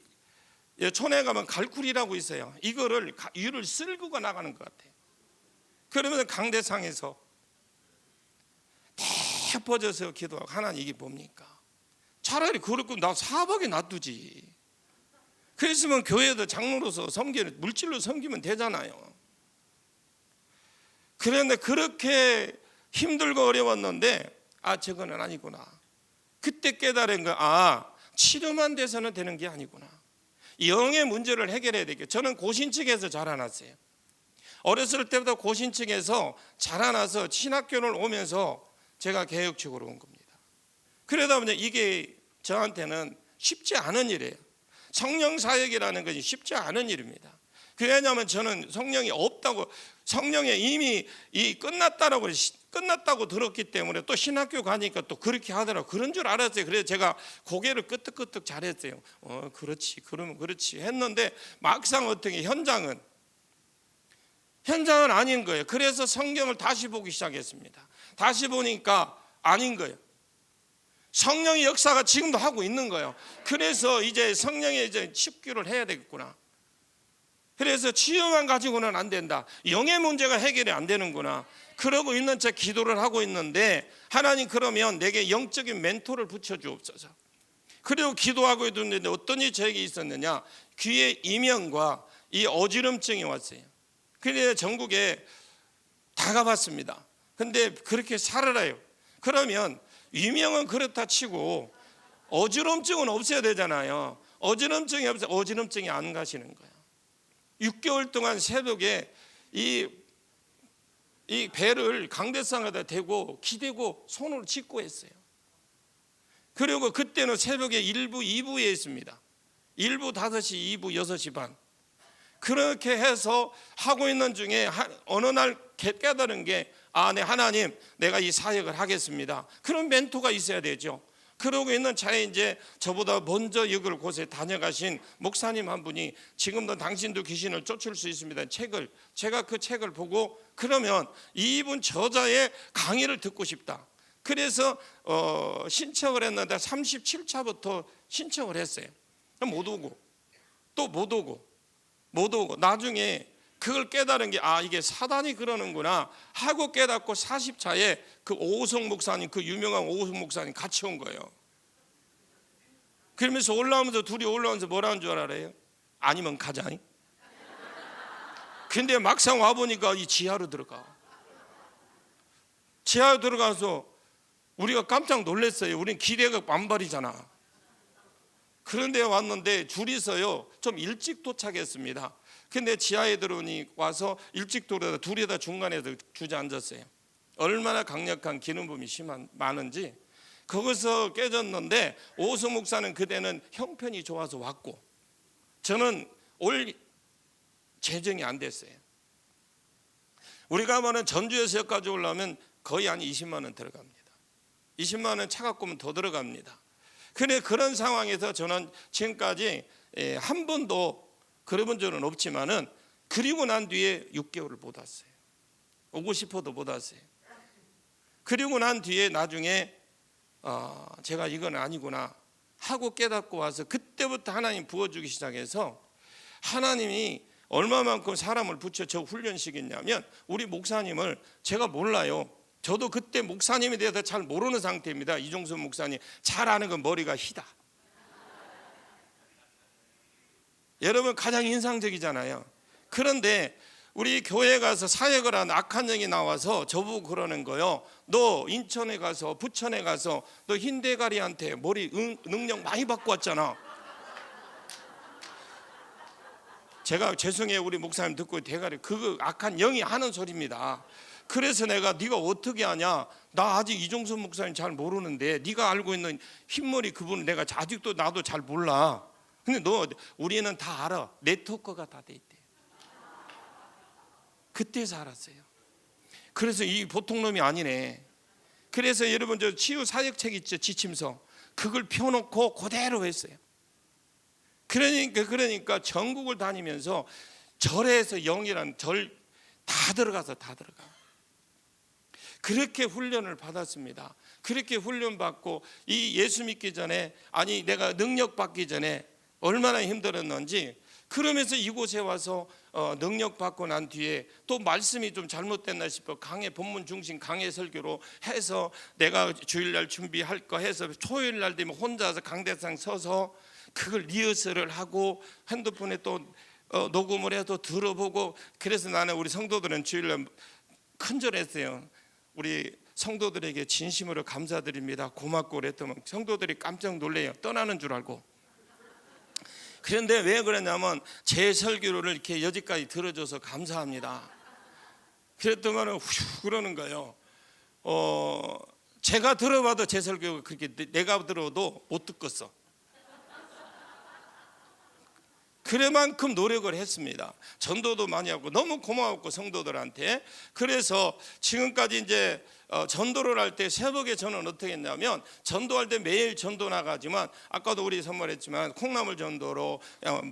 촌에 가면 갈굴이라고 있어요. 이거를 위를 쓸고 나가는 것 같아요. 그러면 강대상에서 대퍼져서 기도하고 하나님 이게 뭡니까? 차라리 그렇고 나 사박에 놔두지. 그랬으면 교회도 장로로서 섬기는 물질로 섬기면 되잖아요. 그런데 그렇게 힘들고 어려웠는데 저거는 아니구나. 그때 깨달은 거 치료만 돼서는 되는 게 아니구나. 영의 문제를 해결해야 되겠죠. 저는 고신측에서 자라났어요. 어렸을 때부터 고신측에서 자라나서 신학교를 오면서 제가 개혁측으로 온 겁니다. 그러다 보니 이게 저한테는 쉽지 않은 일이에요. 성령 사역이라는 것이 쉽지 않은 일입니다. 왜냐하면 저는 성령이 없다고, 성령이 이미 끝났다고 들었기 때문에 또 신학교 가니까 또 그렇게 하더라고요. 그런 줄 알았어요. 그래서 제가 고개를 끄덕끄덕 잘했어요. 그렇지, 그러면 그렇지 했는데 막상 어떻게 현장은 아닌 거예요. 그래서 성경을 다시 보기 시작했습니다. 다시 보니까 아닌 거예요. 성령의 역사가 지금도 하고 있는 거예요. 그래서 이제 성령의 이제 십규를 해야 되겠구나. 그래서 치유만 가지고는 안 된다. 영의 문제가 해결이 안 되는구나. 그러고 있는 채 기도를 하고 있는데 하나님 그러면 내게 영적인 멘토를 붙여주옵소서. 그리고 기도하고 있는데 어떤 일이 저에게 있었느냐. 귀에 이명과 이 어지럼증이 왔어요. 그래서 전국에 다 가봤습니다. 근데 그렇게 살아요. 그러면 이명은 그렇다 치고 어지럼증은 없어야 되잖아요. 어지럼증이 없어요. 어지럼증이 안 가시는 거예요. 6개월 동안 새벽에 이 배를 강대상에다 대고 기대고 손으로 짚고 했어요. 그리고 그때는 새벽에 1부, 2부에 있습니다. 1부 5시, 2부 6시 반. 그렇게 해서 하고 있는 중에 어느 날 깨달은 게 네 하나님 내가 이 사역을 하겠습니다. 그런 멘토가 있어야 되죠. 그러고 있는 차에 이제 저보다 먼저 이걸 곳에 다녀가신 목사님 한 분이 지금도 당신도 귀신을 쫓을 수 있습니다. 제가 그 책을 보고 그러면 이분 저자의 강의를 듣고 싶다. 그래서 신청을 했는데 37차부터 신청을 했어요. 못 오고 또 못 오고 나중에 그걸 깨달은 게 이게 사단이 그러는구나 하고 깨닫고 40차에 그 오호성 목사님, 그 유명한 오호성 목사님 같이 온 거예요. 그러면서 둘이 올라오면서 뭐라는 줄 알아요? 아니면 가자. 근데 막상 와보니까 이 지하로 들어가서 우리가 깜짝 놀랐어요. 우린 기대가 만발이잖아. 그런데 왔는데 줄이서요 좀 일찍 도착했습니다. 근데 지하에 들어오니 와서 일찍 들어오다 둘이 다 중간에 주저앉았어요. 얼마나 강력한 기름 부음이 많은지. 거기서 깨졌는데 오수 목사는 그때는 형편이 좋아서 왔고 저는 올 재정이 안 됐어요. 우리가 말하는 전주에서 여기까지 올라오면 거의 한 20만 원 들어갑니다. 20만 원 차 갖고 오면 더 들어갑니다. 근데 그런 상황에서 저는 지금까지 한 번도 그래본 적은 없지만은 그리고 난 뒤에 6개월을 못 왔어요. 오고 싶어도 못 왔어요. 그리고 난 뒤에 나중에 제가 이건 아니구나 하고 깨닫고 와서 그때부터 하나님 부어주기 시작해서 하나님이 얼마만큼 사람을 붙여 저 훈련시켰냐면 우리 목사님을 제가 몰라요. 저도 그때 목사님에 대해서 잘 모르는 상태입니다. 이종수 목사님 잘 아는 건 머리가 희다. 여러분 가장 인상적이잖아요. 그런데 우리 교회 가서 사역을 한 악한 영이 나와서 저보고 그러는 거요. 너 인천에 가서 부천에 가서 너 흰대가리한테 머리 능력 많이 받고 왔잖아. 제가 죄송해요. 우리 목사님 듣고 대가리 그 악한 영이 하는 소리입니다. 그래서 내가 네가 어떻게 아냐? 나 아직 이종선 목사님 잘 모르는데 네가 알고 있는 흰머리 그분 내가 아직도 나도 잘 몰라. 근데 너 우리는 다 알아. 네트워크가 다 돼 있대. 그때서 알았어요. 그래서 이 보통 놈이 아니네. 그래서 여러분 저 치유 사역책 있죠, 지침서. 그걸 펴놓고 그대로 했어요. 그러니까 전국을 다니면서 절에서 영이라는 절 다 들어가서 다 들어가. 그렇게 훈련을 받았습니다. 그렇게 훈련 받고 이 예수 믿기 전에 아니 내가 능력 받기 전에 얼마나 힘들었는지 그러면서 이곳에 와서 능력 받고 난 뒤에 또 말씀이 좀 잘못됐나 싶어 강해 본문 중심 강해 설교로 해서 내가 주일날 준비할 거 해서 토요일날 되면 혼자서 강대상 서서 그걸 리허설을 하고 핸드폰에 또 녹음을 해서 들어보고 그래서 나는 우리 성도들은 주일날 큰절했어요. 우리 성도들에게 진심으로 감사드립니다. 고맙고 그랬더니 성도들이 깜짝 놀래요. 떠나는 줄 알고. 그런데 왜 그러냐면 제 설교를 이렇게 여기까지 들어줘서 감사합니다. 그랬더니 휴 그러는 거예요. 제가 들어봐도 제 설교가 그렇게 내가 들어도 못 듣겠어. 그래만큼 노력을 했습니다. 전도도 많이 하고 너무 고마웠고 성도들한테. 그래서 지금까지 이제 전도를 할 때 새벽에 저는 어떻게 했냐면 전도할 때 매일 전도 나가지만 아까도 우리 선물했지만 콩나물 전도로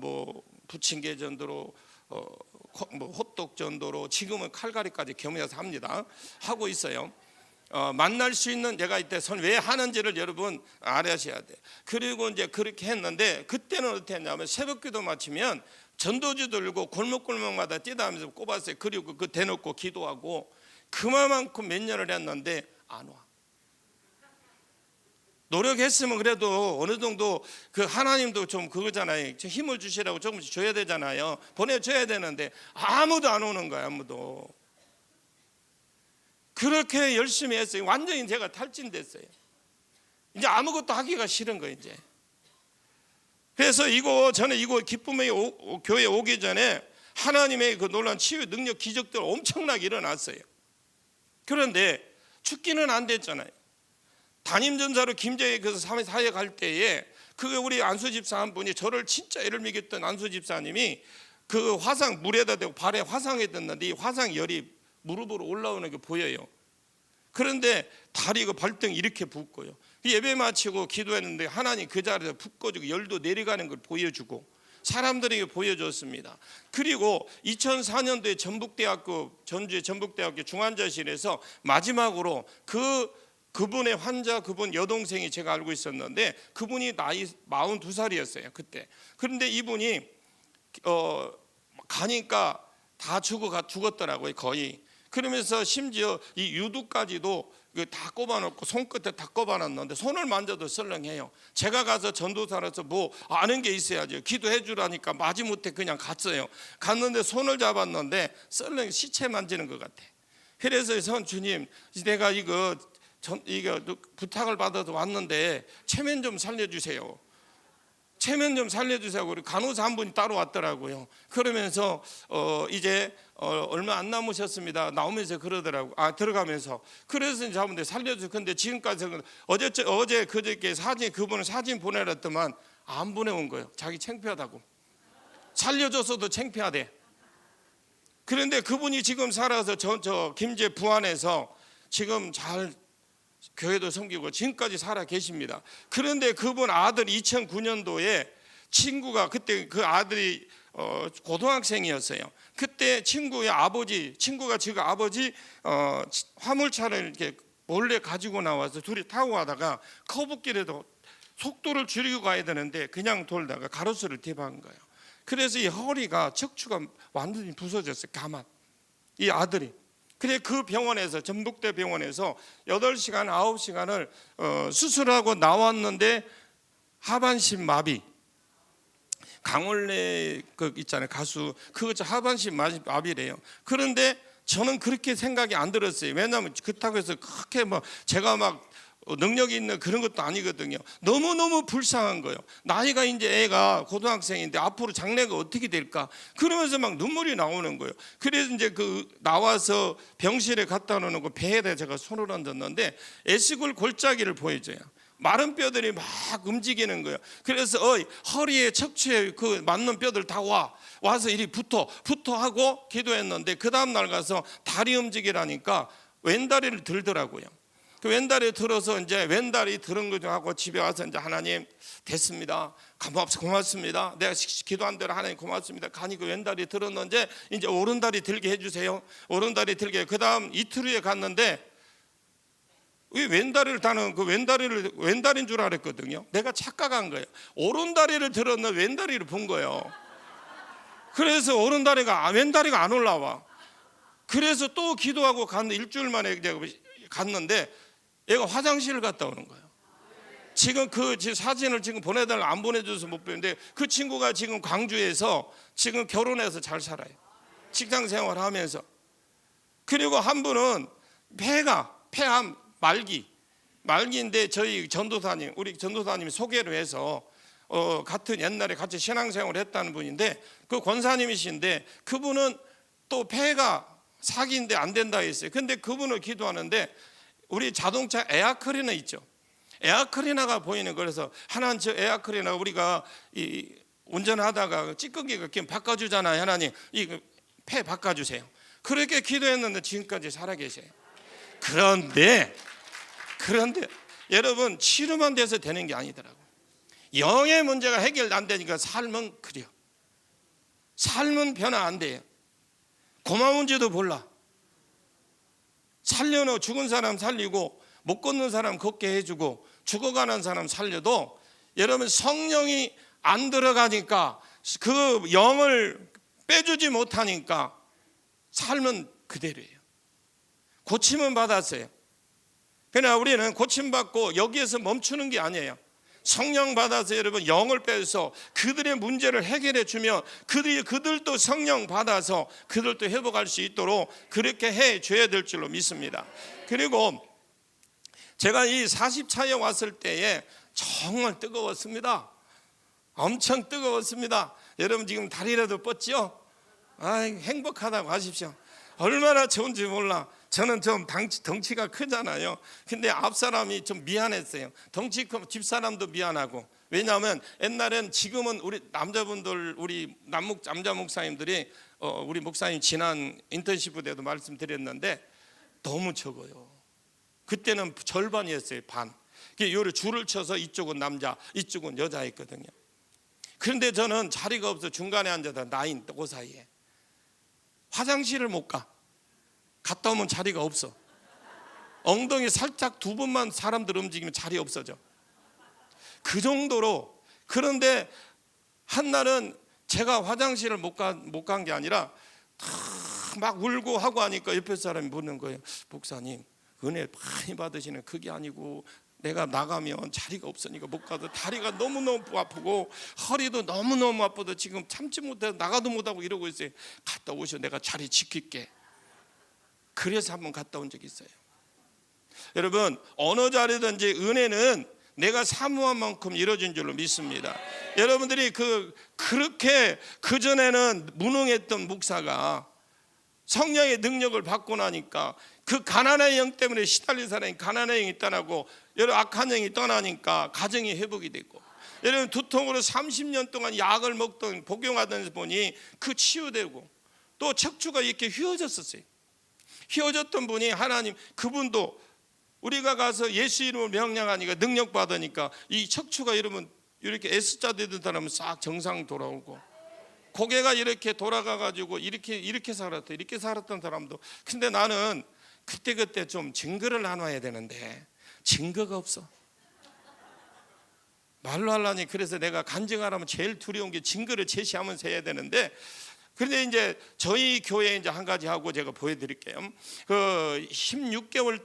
뭐 부침개 전도로 뭐 호떡 전도로 지금은 칼갈이까지 겸해서 합니다. 하고 있어요. 만날 수 있는 내가 이때 왜 하는지를 여러분 알아셔야 돼. 그리고 이제 그렇게 했는데 그때는 어떻게 했냐면 새벽기도 마치면 전도지 들고 골목골목마다 뛰다니면서 꼽았어요. 그리고 그 대놓고 기도하고 그만큼 몇 년을 했는데 안 와. 노력했으면 그래도 어느 정도 그 하나님도 좀 그거잖아요. 힘을 주시라고 조금씩 줘야 되잖아요. 보내줘야 되는데 아무도 안 오는 거야. 아무도. 그렇게 열심히 했어요. 완전히 제가 탈진됐어요. 이제 아무것도 하기가 싫은 거예요. 이제. 그래서 저는 이거 기쁨의 교회 오기 전에 하나님의 그 놀라운 치유 능력 기적들 엄청나게 일어났어요. 그런데 죽기는 안 됐잖아요. 담임전사로 김제에 그 사회 갈 때에 그 우리 안수 집사 한 분이 저를 진짜 애를 먹였던 안수 집사님이 그 화상 물에다 대고 발에 화상이 떴는데 이 화상 열이 무릎으로 올라오는 게 보여요. 그런데 다리 그 발등 이렇게 붓고요. 예배 마치고 기도했는데 하나님 그 자리에서 붓 꺼지고 열도 내려가는 걸 보여주고 사람들에게 보여줬습니다. 그리고 2004년도에 전주의 전북대학교 중환자실에서 마지막으로 그분의 환자 그분 여동생이 제가 알고 있었는데 그분이 나이 42살이었어요 그때. 그런데 이분이 가니까 다 죽었더라고요 거의. 그러면서 심지어 이 유두까지도 다 꼽아놓고 손끝에 다 꼽아놨는데 손을 만져도 썰렁해요. 제가 가서 전도사라서 뭐 아는 게 있어야죠. 기도해 주라니까 마지못해 그냥 갔어요. 갔는데 손을 잡았는데 썰렁 시체 만지는 것 같아. 그래서 주님 내가 이거 부탁을 받아서 왔는데 체면 좀 살려주세요. 체면 좀 살려주세요. 우리 간호사 한 분이 따로 왔더라고요. 그러면서 이제 얼마 안 남으셨습니다. 나오면서 그러더라고. 들어가면서 그래서 이제 한번 살려주세요. 근데 지금까지 어제 그저께 그분은 사진 보내랬더만 안 보내온 거예요. 자기 창피하다고. 살려줬어도 창피하대. 그런데 그분이 지금 살아서 저 김제 부안에서 지금 잘 교회도 섬기고 지금까지 살아 계십니다. 그런데 그분 아들 2009년도에 친구가 그때 그 아들이 고등학생이었어요. 그때 친구가 지금 아버지 화물차를 이렇게 몰래 가지고 나와서 둘이 타고 가다가 커브길에도 속도를 줄이고 가야 되는데 그냥 돌다가 가로수를 대박한 거예요. 그래서 이 허리가 척추가 완전히 부서졌어요. 가만. 이 아들이. 그래 그 병원에서 전북대 병원에서 8시간 9시간을 수술하고 나왔는데 하반신 마비. 강원래 그 있잖아요, 가수. 그거 하반신 마비래요. 그런데 저는 그렇게 생각이 안 들었어요. 왜냐하면 그렇다고 해서 그렇게 뭐 제가 막 능력이 있는 그런 것도 아니거든요. 너무너무 불쌍한 거예요. 나이가 이제 애가 고등학생인데 앞으로 장래가 어떻게 될까? 그러면서 막 눈물이 나오는 거예요. 그래서 이제 그 나와서 병실에 갖다 놓는 거 배에다 제가 손을 얹었는데 에시골 골짜기를 보여줘요. 마른 뼈들이 막 움직이는 거예요. 그래서 허리에 척추에 그 맞는 뼈들 다 와서 이리 붙어 하고 기도했는데 그 다음 날 가서 다리 움직이라니까 왼다리를 들더라고요. 그 왼다리 들어서 이제 왼다리 들은 거 좀 하고 집에 와서 이제 하나님 됐습니다. 고맙습니다. 내가 기도한 대로 하나님 고맙습니다. 가니 그 왼다리 들었는데 이제 오른다리 들게 해주세요. 오른다리 들게. 그 다음 이틀 후에 갔는데 왜 왼다리를 다는 그 왼다리인 줄 알았거든요. 내가 착각한 거예요. 오른다리를 들었는데 왼다리를 본 거예요. 그래서 왼다리가 안 올라와. 그래서 또 기도하고 갔는데 일주일 만에 갔는데 얘가 화장실을 갔다 오는 거예요. 지금 그 사진을 지금 보내달라 안 보내줘서 못 보는데 그 친구가 지금 광주에서 지금 결혼해서 잘 살아요. 직장 생활하면서. 그리고 한 분은 폐암 말기인데 저희 전도사님, 우리 전도사님이 소개를 해서 같은 옛날에 같이 신앙생활을 했다는 분인데 그 권사님이신데 그분은 또 폐가 사기인데 안 된다 했어요. 근데 그분을 기도하는데 우리 자동차 에어클리너 있죠. 에어클리너가 보이는 거라서 하나님 저 에어클리너 우리가 운전하다가 찌꺼기가 끼면 바꿔주잖아요. 하나님 이 폐 바꿔주세요. 그렇게 기도했는데 지금까지 살아계세요. 그런데 여러분 치료만 돼서 되는 게 아니더라고요. 영의 문제가 해결 안 되니까 삶은 그래요. 삶은 변화 안 돼요. 고마운지도 몰라. 살려놓고 죽은 사람 살리고 못 걷는 사람 걷게 해주고 죽어가는 사람 살려도 여러분 성령이 안 들어가니까 그 영을 빼주지 못하니까 삶은 그대로예요. 고침은 받았어요. 그러나 우리는 고침받고 여기에서 멈추는 게 아니에요. 성령 받아서 여러분 영을 빼서 그들의 문제를 해결해 주며 그들도 성령 받아서 그들도 회복할 수 있도록 그렇게 해 줘야 될 줄로 믿습니다. 그리고 제가 이 40차에 왔을 때에 정말 뜨거웠습니다. 엄청 뜨거웠습니다. 여러분 지금 다리라도 뻗죠? 행복하다고 하십시오. 얼마나 좋은지 몰라. 저는 좀 덩치가 크잖아요. 근데 앞사람이 좀 미안했어요. 덩치 큰 집사람도 미안하고. 왜냐하면 옛날엔 지금은 우리 남자분들 우리 남자 목사님들이 우리 목사님 지난 인턴십 때도 말씀드렸는데 너무 적어요. 그때는 절반이었어요. 반. 요를 줄을 쳐서 이쪽은 남자 이쪽은 여자였거든요. 그런데 저는 자리가 없어 중간에 앉아서 나인 그 사이에 화장실을 못 가. 갔다 오면 자리가 없어. 엉덩이 살짝 두 번만 사람들 움직이면 자리 없어져. 그 정도로. 그런데 한날은 제가 화장실을 못 간 게 아니라 막 울고 하고 하니까 옆에 사람이 묻는 거예요. 목사님 은혜 많이 받으시는 그게 아니고 내가 나가면 자리가 없으니까 못 가도 다리가 너무너무 아프고 허리도 너무너무 아프도 지금 참지 못해서 나가도 못하고 이러고 있어요. 갔다 오셔 내가 자리 지킬게. 그래서 한번 갔다 온 적이 있어요. 여러분 어느 자리든지 은혜는 내가 사모한 만큼 이루어진 줄로 믿습니다. 여러분들이 그렇게 그전에는 무능했던 목사가 성령의 능력을 받고 나니까 그 가난의 영 때문에 시달린 사람이 가난의 영이 떠나고 여러분 악한 영이 떠나니까 가정이 회복이 됐고 여러분 두통으로 30년 동안 약을 먹던 복용하던 분이 그 치유되고 또 척추가 이렇게 휘어졌었어요. 휘어졌던 분이 하나님 그분도 우리가 가서 예수 이름을 명령하니까 능력 받으니까 이 척추가 여러분 이렇게 S자 되던 사람은 싹 정상 돌아오고 고개가 이렇게 돌아가 가지고 이렇게 살았던 사람도. 근데 나는 그때 좀 증거를 나눠야 되는데 증거가 없어. 말로 하려니 그래서 내가 간증하라면 제일 두려운 게 증거를 제시하면서 해야 되는데, 그런데 이제 저희 교회 이제 한 가지 하고 제가 보여드릴게요. 그 16개월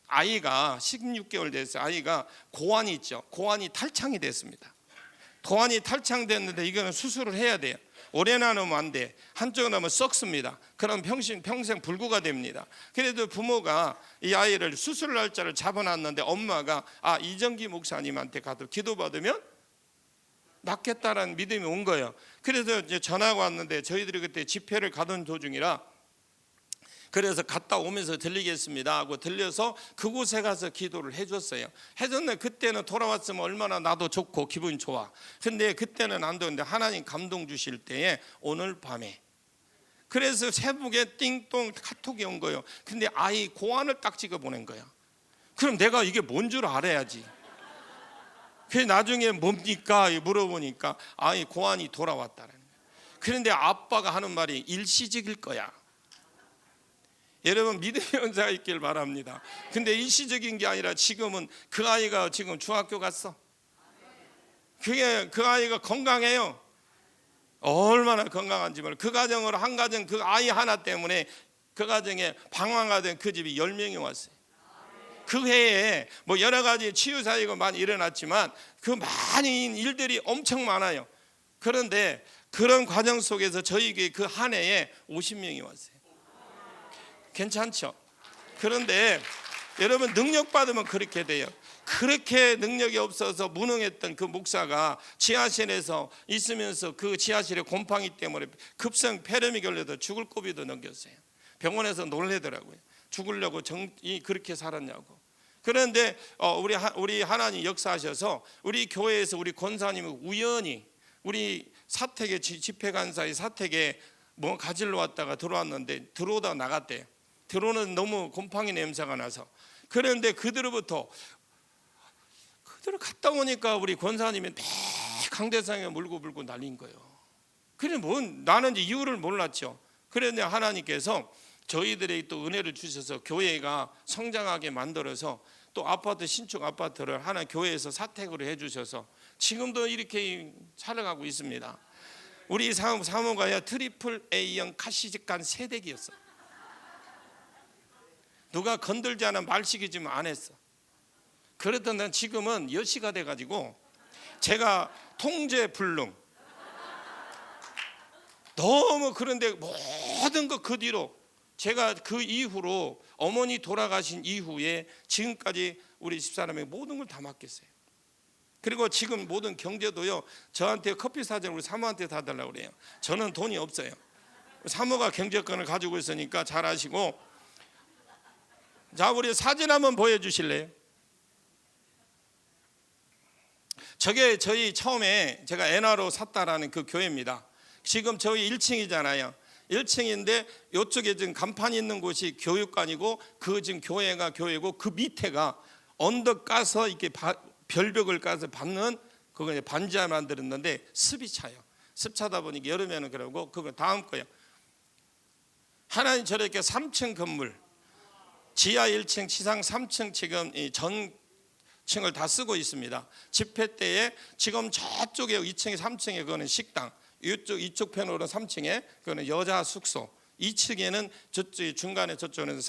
아이가 16개월 됐어요. 아이가 고환이 있죠. 고환이 탈창이 됐습니다. 고환이 탈창됐는데 이거는 수술을 해야 돼요. 오래 놔놓으면 안 돼. 한쪽은 하면 썩습니다. 그럼 평생 불구가 됩니다. 그래도 부모가 이 아이를 수술 날짜를 잡아놨는데 엄마가 이정기 목사님한테 가도 기도받으면 낫겠다라는 믿음이 온 거예요. 그래서 이제 전화가 왔는데 저희들이 그때 집회를 가던 도중이라, 그래서 갔다 오면서 들리겠습니다 하고 들려서 그곳에 가서 기도를 해줬어요. 해줬는데 그때는 돌아왔으면 얼마나 나도 좋고 기분이 좋아. 근데 그때는 안 되는데 하나님 감동 주실 때에 오늘 밤에, 그래서 새벽에 띵동 카톡이 온 거예요. 근데 아이 고환을 딱 찍어 보낸 거야. 그럼 내가 이게 뭔 줄 알아야지. 그래서 나중에 뭡니까 물어보니까 아이 고환이 돌아왔다는 거예요. 그런데 아빠가 하는 말이 일시적일 거야. 여러분 믿음의 연사가 있길 바랍니다. 근데 일시적인 게 아니라 지금은 그 아이가 지금 중학교 갔어. 그게 그 아이가 건강해요. 얼마나 건강한지 몰라. 그 가정으로 한 가정, 그 아이 하나 때문에 그 가정에 방황가 된 그 집이 10명이 왔어요. 그 해에 뭐 여러 가지 치유 사역이 많이 일어났지만 그 많은 일들이 엄청 많아요. 그런데 그런 과정 속에서 저희 교회 그 한 해에 50명이 왔어요. 괜찮죠? 그런데 여러분 능력 받으면 그렇게 돼요. 그렇게 능력이 없어서 무능했던 그 목사가 지하실에서 있으면서 그 지하실에 곰팡이 때문에 급성 폐렴이 걸려서 죽을 고비도 넘겼어요. 병원에서 놀래더라고요. 죽으려고 그렇게 살았냐고. 그런데 우리 하나님 역사하셔서 우리 교회에서 우리 권사님이 우연히 우리 사택에 집회 간사의 사택에 뭐 가지러 왔다가 들어왔는데 들어오다 나갔대요. 들어오는 너무 곰팡이 냄새가 나서. 그런데 그대로 갔다 오니까 우리 권사님이 매 강대상에 물고 날린 거예요. 그래 나는 이제 이유를 몰랐죠. 그런데 하나님께서 저희들에게 또 은혜를 주셔서 교회가 성장하게 만들어서 또 신축 아파트를 하나 교회에서 사택으로 해주셔서 지금도 이렇게 살아가고 있습니다. 우리 사모가야 트리플 A형 가시직간 세대기였어. 누가 건들지 않아 말시키지만 안 했어. 그랬던 난 지금은 여시가 돼가지고 제가 통제불능 너무. 그런데 모든 거 그 뒤로 제가 그 이후로 어머니 돌아가신 이후에 지금까지 우리 집사람에게 모든 걸 다 맡겼어요. 그리고 지금 모든 경제도요, 저한테 커피 사주는 우리 사모한테 다 달라고 그래요. 저는 돈이 없어요. 사모가 경제권을 가지고 있으니까 잘 아시고. 자, 우리 사진 한번 보여주실래요? 저게 저희 처음에 제가 엔화로 샀다라는 그 교회입니다. 지금 저희 1층이잖아요. 1층인데 이쪽에 지금 간판이 있는 곳이 교육관이고 그 지금 교회가 교회고 그 밑에가 언덕 까서 이렇게 별벽을 까서 받는 그거 반지하 만들었는데 습이 차요. 습 차다 보니까 여름에는 그러고. 그거 다음 거요. 하나님 저렇게 3층 건물, 지하 1층, 지상 3층 지금 전 층을 다 쓰고 있습니다. 집회 때에 지금 저쪽에 2층에 3층에 그거는 식당, 이쪽 편으로는 3층에 그거는 여자 숙소, 2층에는 저쪽 중간에 저쪽은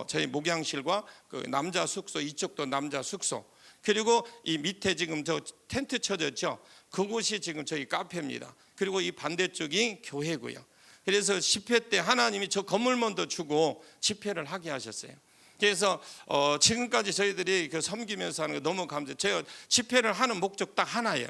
저희 목양실과 그 남자 숙소, 이쪽도 남자 숙소. 그리고 이 밑에 지금 저 텐트 쳐졌죠. 그곳이 지금 저희 카페입니다. 그리고 이 반대쪽이 교회고요. 그래서 집회 때 하나님이 저 건물만 더 주고 집회를 하게 하셨어요. 그래서 지금까지 저희들이 그 섬기면서 하는 거 너무 감사해요. 제가 집회를 하는 목적 딱 하나예요.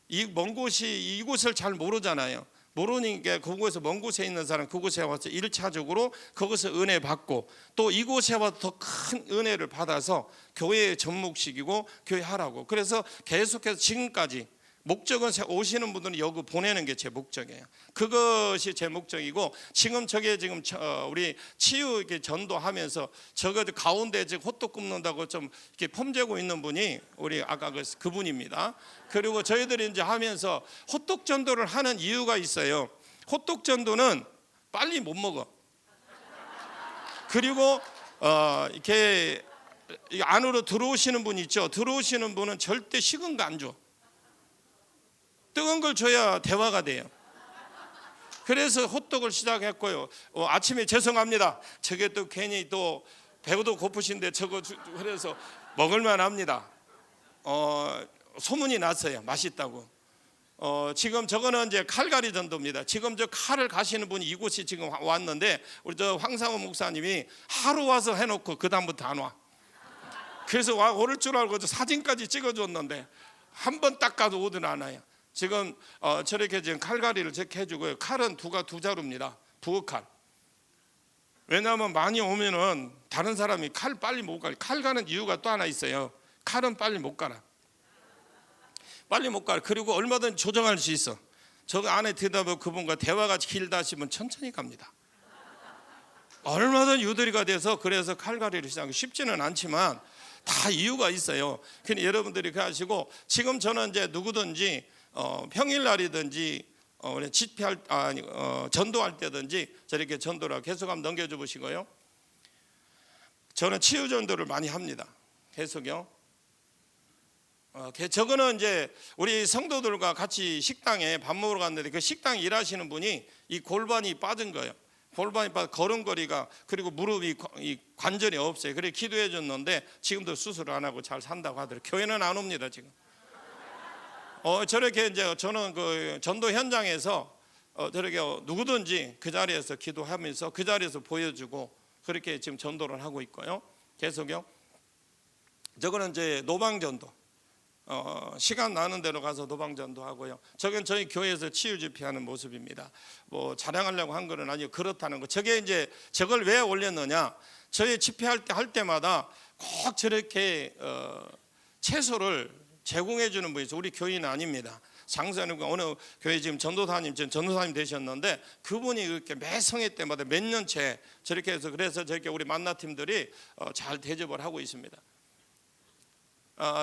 이 먼 곳이 이곳을 잘 모르잖아요. 모르니까 그곳에서 먼 곳에 있는 사람 그곳에 와서 1차적으로 거기서 은혜 받고 또 이곳에 와서 더 큰 은혜를 받아서 교회에 접목시키고 교회 하라고. 그래서 계속해서 지금까지 목적은 오시는 분들은 여기 보내는 게 제 목적이에요. 그것이 제 목적이고, 지금 저게 지금 우리 치유 이렇게 전도하면서 저거 가운데 지금 호떡 굽는다고 좀 이렇게 폼재고 있는 분이 우리 아까 그분입니다. 그리고 저희들이 이제 하면서 호떡 전도를 하는 이유가 있어요. 호떡 전도는 빨리 못 먹어. 그리고 이렇게 이 안으로 들어오시는 분 있죠. 들어오시는 분은 절대 식은 거 안 줘. 뜨거운 걸 줘야 대화가 돼요. 그래서 호떡을 시작했고요. 아침에 죄송합니다. 저게 또 괜히 또 배고도 고프신데 저거 그래서 먹을만 합니다. 소문이 났어요. 맛있다고. 지금 저거는 이제 칼갈이 전도입니다. 지금 저 칼을 가시는 분이 이곳이 지금 왔는데 우리 저 황상호 목사님이 하루 와서 해놓고 그 다음부터 안 와. 그래서 오를 줄 알고 저 사진까지 찍어줬는데 한 번 딱 가도 오든 않아요. 지금 저렇게 지금 칼갈이를 저렇게 해주고요. 칼은 두 자루입니다. 부엌칼. 왜냐하면 많이 오면은 다른 사람이 칼 빨리 못 가요. 칼 가는 이유가 또 하나 있어요. 칼은 빨리 못 가라. 빨리 못 가라. 그리고 얼마든지 조정할 수 있어. 저 안에 들여다보면 그분과 대화가 길다 하시면 천천히 갑니다. 얼마든지 유도리가 돼서 그래서 칼갈이를 시작하고 쉽지는 않지만 다 이유가 있어요. 그러니 여러분들이 그렇게 하시고 지금 저는 이제 누구든지 평일날이든지 집회할 전도할 때든지 저렇게 전도를 계속 한번 넘겨줘 보시고요. 저는 치유 전도를 많이 합니다. 계속요. 저거는 이제 우리 성도들과 같이 식당에 밥 먹으러 갔는데 그 식당 일하시는 분이 이 골반이 빠진 거예요. 골반이 빠져 걸음걸이가 그리고 무릎이 이 관절이 없어요. 그래 기도해 줬는데 지금도 수술을 안 하고 잘 산다고 하더라고요. 교회는 안 옵니다 지금. 저렇게 이제 저는 그 전도 현장에서 저렇게 누구든지 그 자리에서 기도하면서 그 자리에서 보여주고 그렇게 지금 전도를 하고 있고요. 계속요. 저거는 이제 노방 전도. 시간 나는 대로 가서 노방 전도하고요. 저건 저희 교회에서 치유 집회하는 모습입니다. 뭐 자랑하려고 한 거는 아니고 그렇다는 거. 저게 이제 저걸 왜 올렸느냐? 저희 집회할 때 할 때마다 꼭 저렇게 채소를 제공해 주는 분이 있어요. 우리 교인은 아닙니다. 장사님 어느 교회 지금 전도사님 되셨는데 그분이 이렇게 매 성회 때마다 몇 년째 저렇게 해서 그래서 저렇게 우리 만나팀들이 잘 대접을 하고 있습니다.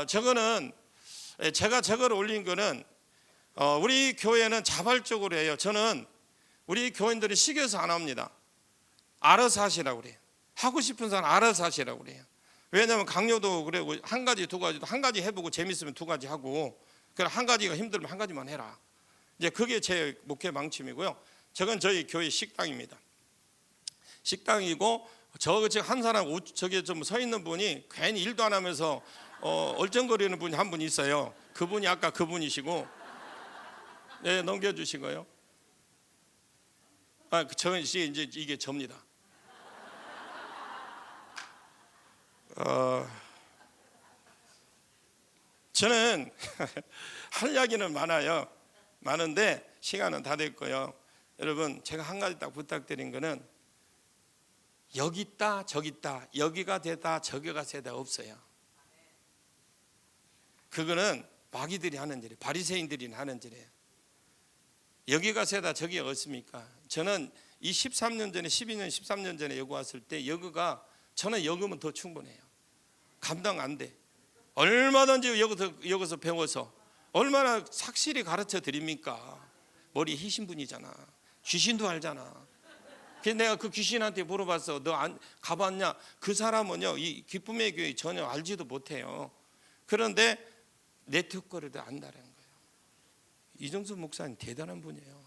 저거는 제가 저걸 올린 거는 우리 교회는 자발적으로 해요. 저는 우리 교인들이 시켜서 안 합니다. 알아서 하시라고 그래요. 하고 싶은 사람 알아서 하시라고 그래요. 왜냐하면 강요도 그래고 한 가지 두 가지도 한 가지 해보고 재밌으면 두 가지 하고 그럼 한 가지가 힘들면 한 가지만 해라. 이제 그게 제 목회 방침이고요. 저건 저희 교회 식당입니다. 식당이고 저 지금 한 사람 저기 좀 서 있는 분이 괜히 일도 안 하면서 얼쩡거리는 분이 한 분 있어요. 그분이 아까 그분이시고, 네 넘겨주시고요. 저 이제 이게 접니다. 저는 할 이야기는 많은데 시간은 다 됐고요. 여러분 제가 한 가지 딱 부탁드린 거는 여기 있다 저기 있다 여기가 되다 저기가 되다 없어요. 그거는 마귀들이 하는 일이에요. 바리새인들이 하는 일이에요. 여기가 세다 저기가 없습니까? 저는 이 13년 전에 12년 13년 전에 여기 왔을 때 여기가 저는 여기면 더 충분해요. 감당 안 돼. 얼마든지 여기서 배워서 얼마나 확실히 가르쳐 드립니까? 머리 희신 분이잖아. 귀신도 알잖아. 그래서 내가 그 귀신한테 물어봤어. 너 안 가봤냐? 그 사람은요 이 기쁨의 교회 전혀 알지도 못해요. 그런데 네트워크를 안다는 거예요. 이정수 목사님 대단한 분이에요.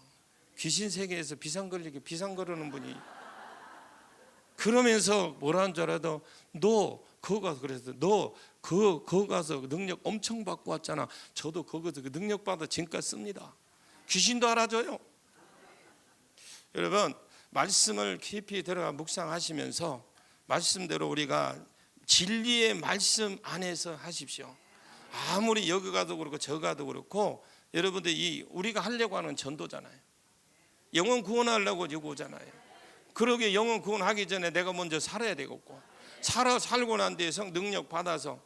귀신 세계에서 비상거리는 분이 그러면서 뭐라는 줄 알아도 너 그거 가서 그래서 너 그거 가서 능력 엄청 받고 왔잖아. 저도 거기서 그 능력 받아 지금까지 씁니다. 귀신도 알아줘요. 여러분 말씀을 깊이 들어가 묵상하시면서 말씀대로 우리가 진리의 말씀 안에서 하십시오. 아무리 여기 가도 그렇고 저 가도 그렇고 여러분들 우리가 하려고 하는 전도잖아요. 영혼 구원하려고 여기 오잖아요. 그러게 영혼 구원하기 전에 내가 먼저 살아야 되겠고 살고 난 뒤에 성 능력 받아서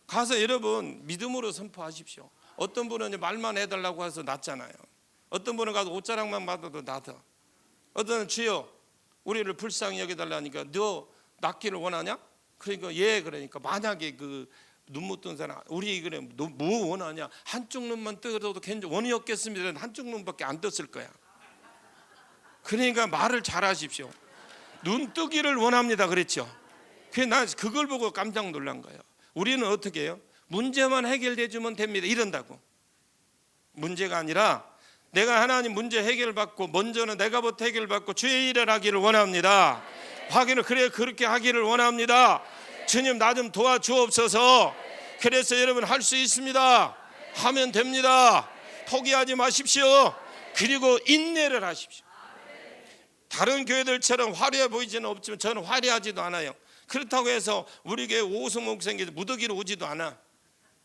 가서 여러분 믿음으로 선포하십시오. 어떤 분은 말만 해달라고 해서 낫잖아요. 어떤 분은 가서 옷자락만 받아도 낫아. 어떤 분은 주여 우리를 불쌍히 여겨달라니까 너 낫기를 원하냐? 그러니까 예 그러니까 만약에 그 눈 못 뜬 사람 우리 그래 너 뭐 원하냐? 한쪽 눈만 뜨어도 원이 없겠습니다. 한쪽 눈밖에 안 떴을 거야. 그러니까 말을 잘 하십시오. 눈 뜨기를 원합니다 그랬죠. 난 그걸 보고 깜짝 놀란 거예요. 우리는 어떻게 해요? 문제만 해결돼 주면 됩니다 이런다고. 문제가 아니라 내가 하나님 문제 해결받고 먼저는 내가부터 해결받고 주의 일을 하기를 원합니다. 하기를 그래 그렇게 하기를 원합니다. 주님 나 좀 도와주옵소서. 그래서 여러분 할 수 있습니다. 하면 됩니다. 포기하지 마십시오. 그리고 인내를 하십시오. 다른 교회들처럼 화려해 보이지는 없지만 저는 화려하지도 않아요. 그렇다고 해서 우리 교회 오수 목사님께서 무더기로 오지도 않아.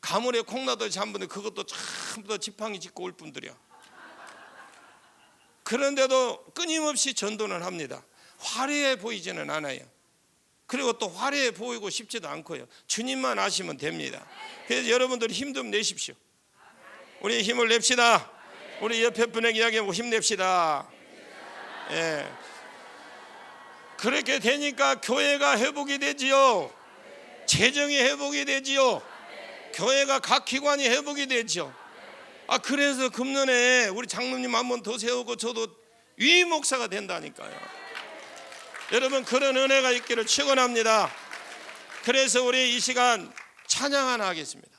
가물에 콩나듯이 한 분들 그것도 전부 다 지팡이 짚고 올 분들이야. 그런데도 끊임없이 전도는 합니다. 화려해 보이지는 않아요. 그리고 또 화려해 보이고 싶지도 않고요. 주님만 아시면 됩니다. 그래서 여러분들 힘 좀 내십시오. 우리 힘을 냅시다. 우리 옆에 분에게 이야기하고 힘냅시다. 예. 그렇게 되니까 교회가 회복이 되지요. 재정이 회복이 되지요. 교회가 각 기관이 회복이 되죠. 그래서 금년에 우리 장로님 한 번 더 세우고 저도 위 목사가 된다니까요. 여러분 그런 은혜가 있기를 축원합니다. 그래서 우리 이 시간 찬양 하나 하겠습니다.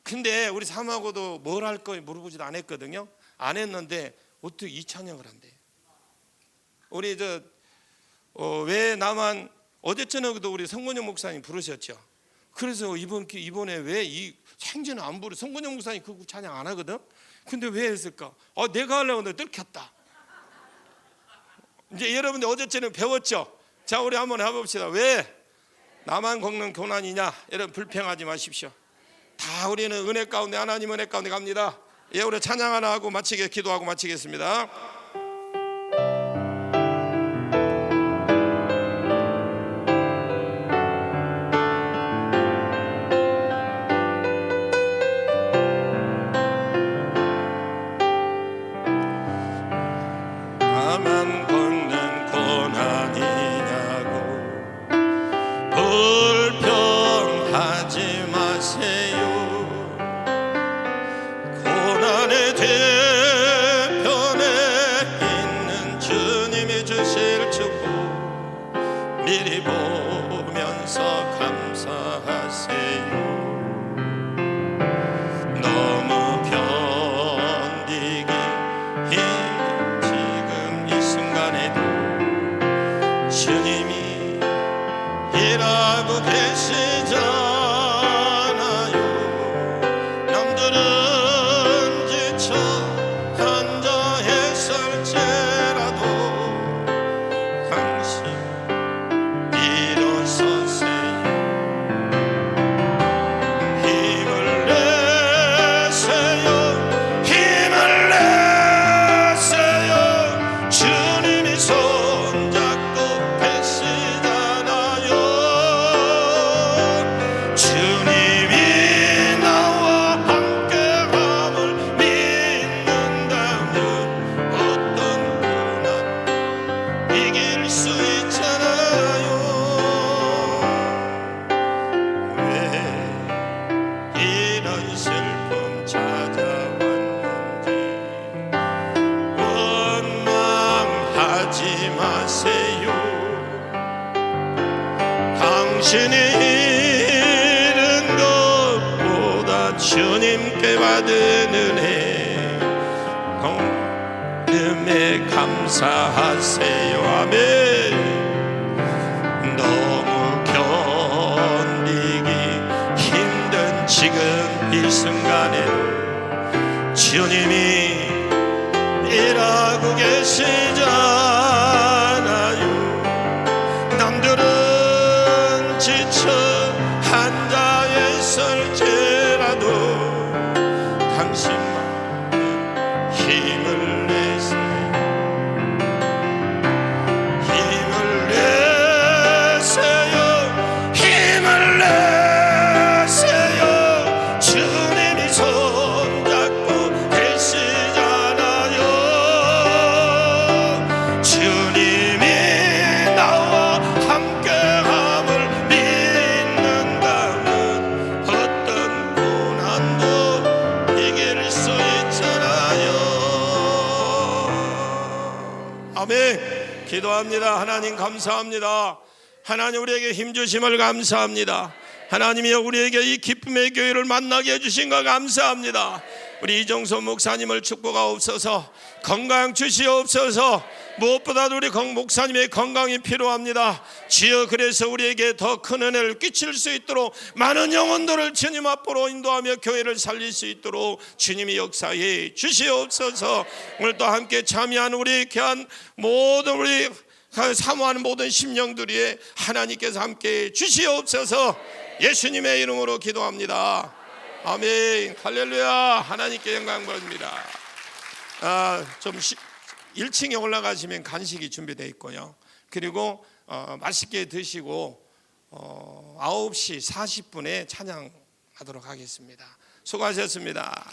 근데 우리 사모하고도 뭘 할 거예요 물어보지도 안 했거든요. 안 했는데 어떻게 이 찬양을 한대요. 우리 왜 나만 어제 저녁에도 우리 성권영 목사님 부르셨죠. 그래서 이번에 왜 이 생전에 안 부르 성권영 목사님 그 찬양 안 하거든. 근데 왜 했을까? 내가 하려고 했는데 들켰다. 이제 여러분들 어제 저녁 배웠죠. 자 우리 한번 해봅시다. 왜 나만 겪는 고난이냐. 여러분 불평하지 마십시오. 다 우리는 은혜 가운데 하나님 은혜 가운데 갑니다. 예, 우리 찬양 하나 하고 기도하고 마치겠습니다. 나만 겪는 고난이냐고 불평하지 마세요. 고난의 뒤편에 있는 주님이 주실 축복 미리 보면서 감사하세요. 너무 견디기 힘든 지금 이 순간에도 주님이 일하고 계시잖아요. 남들은 지쳐 앉아 있을지라도 당신 일어서세요. 힘을 내세요. 힘을 내세요. 주님이 손잡고 계시잖아요. 주님이 나와 함께함을 믿는다면 어떤 고난 이길 수 있잖아요. 왜 이런 슬픔 찾아왔는지 원망하지 마세요. 당신이 잃은 것보다 주님께 받은 은혜 은혜 감사하세요. 아멘. 너무 견디기 힘든 지금 이 순간에 주님이 일하고 계시잖아요. 남들은 지쳐 앉아 있을지라도 당신만 힘을 내세요. 힘을 내세요. 힘을 내세요. 주님이 손잡고 계시잖아요. 주님이 나와 함께함을 믿는다면 어떤 고난도 이길 수 있잖아요. 아멘. 기도합니다. 하나님 감사합니다. 하나님 우리에게 힘 주심을 감사합니다. 하나님이여 우리에게 이 기쁨의 교회를 만나게 해주신 것 감사합니다. 우리 이종소 목사님을 축복하옵소서. 건강 주시옵소서. 무엇보다도 우리 목사님의 건강이 필요합니다. 주여 그래서 우리에게 더 큰 은혜를 끼칠 수 있도록 많은 영혼들을 주님 앞으로 인도하며 교회를 살릴 수 있도록 주님이 역사해 주시옵소서. 오늘 또 함께 참여한 우리 귀한 모든 우리 사모하는 모든 심령들이 하나님께서 함께 주시옵소서. 예수님의 이름으로 기도합니다. 아멘. 할렐루야. 하나님께 영광 돌립니다. 좀 1층에 올라가시면 간식이 준비되어 있고요. 그리고 맛있게 드시고 9시 40분에 찬양하도록 하겠습니다. 수고하셨습니다.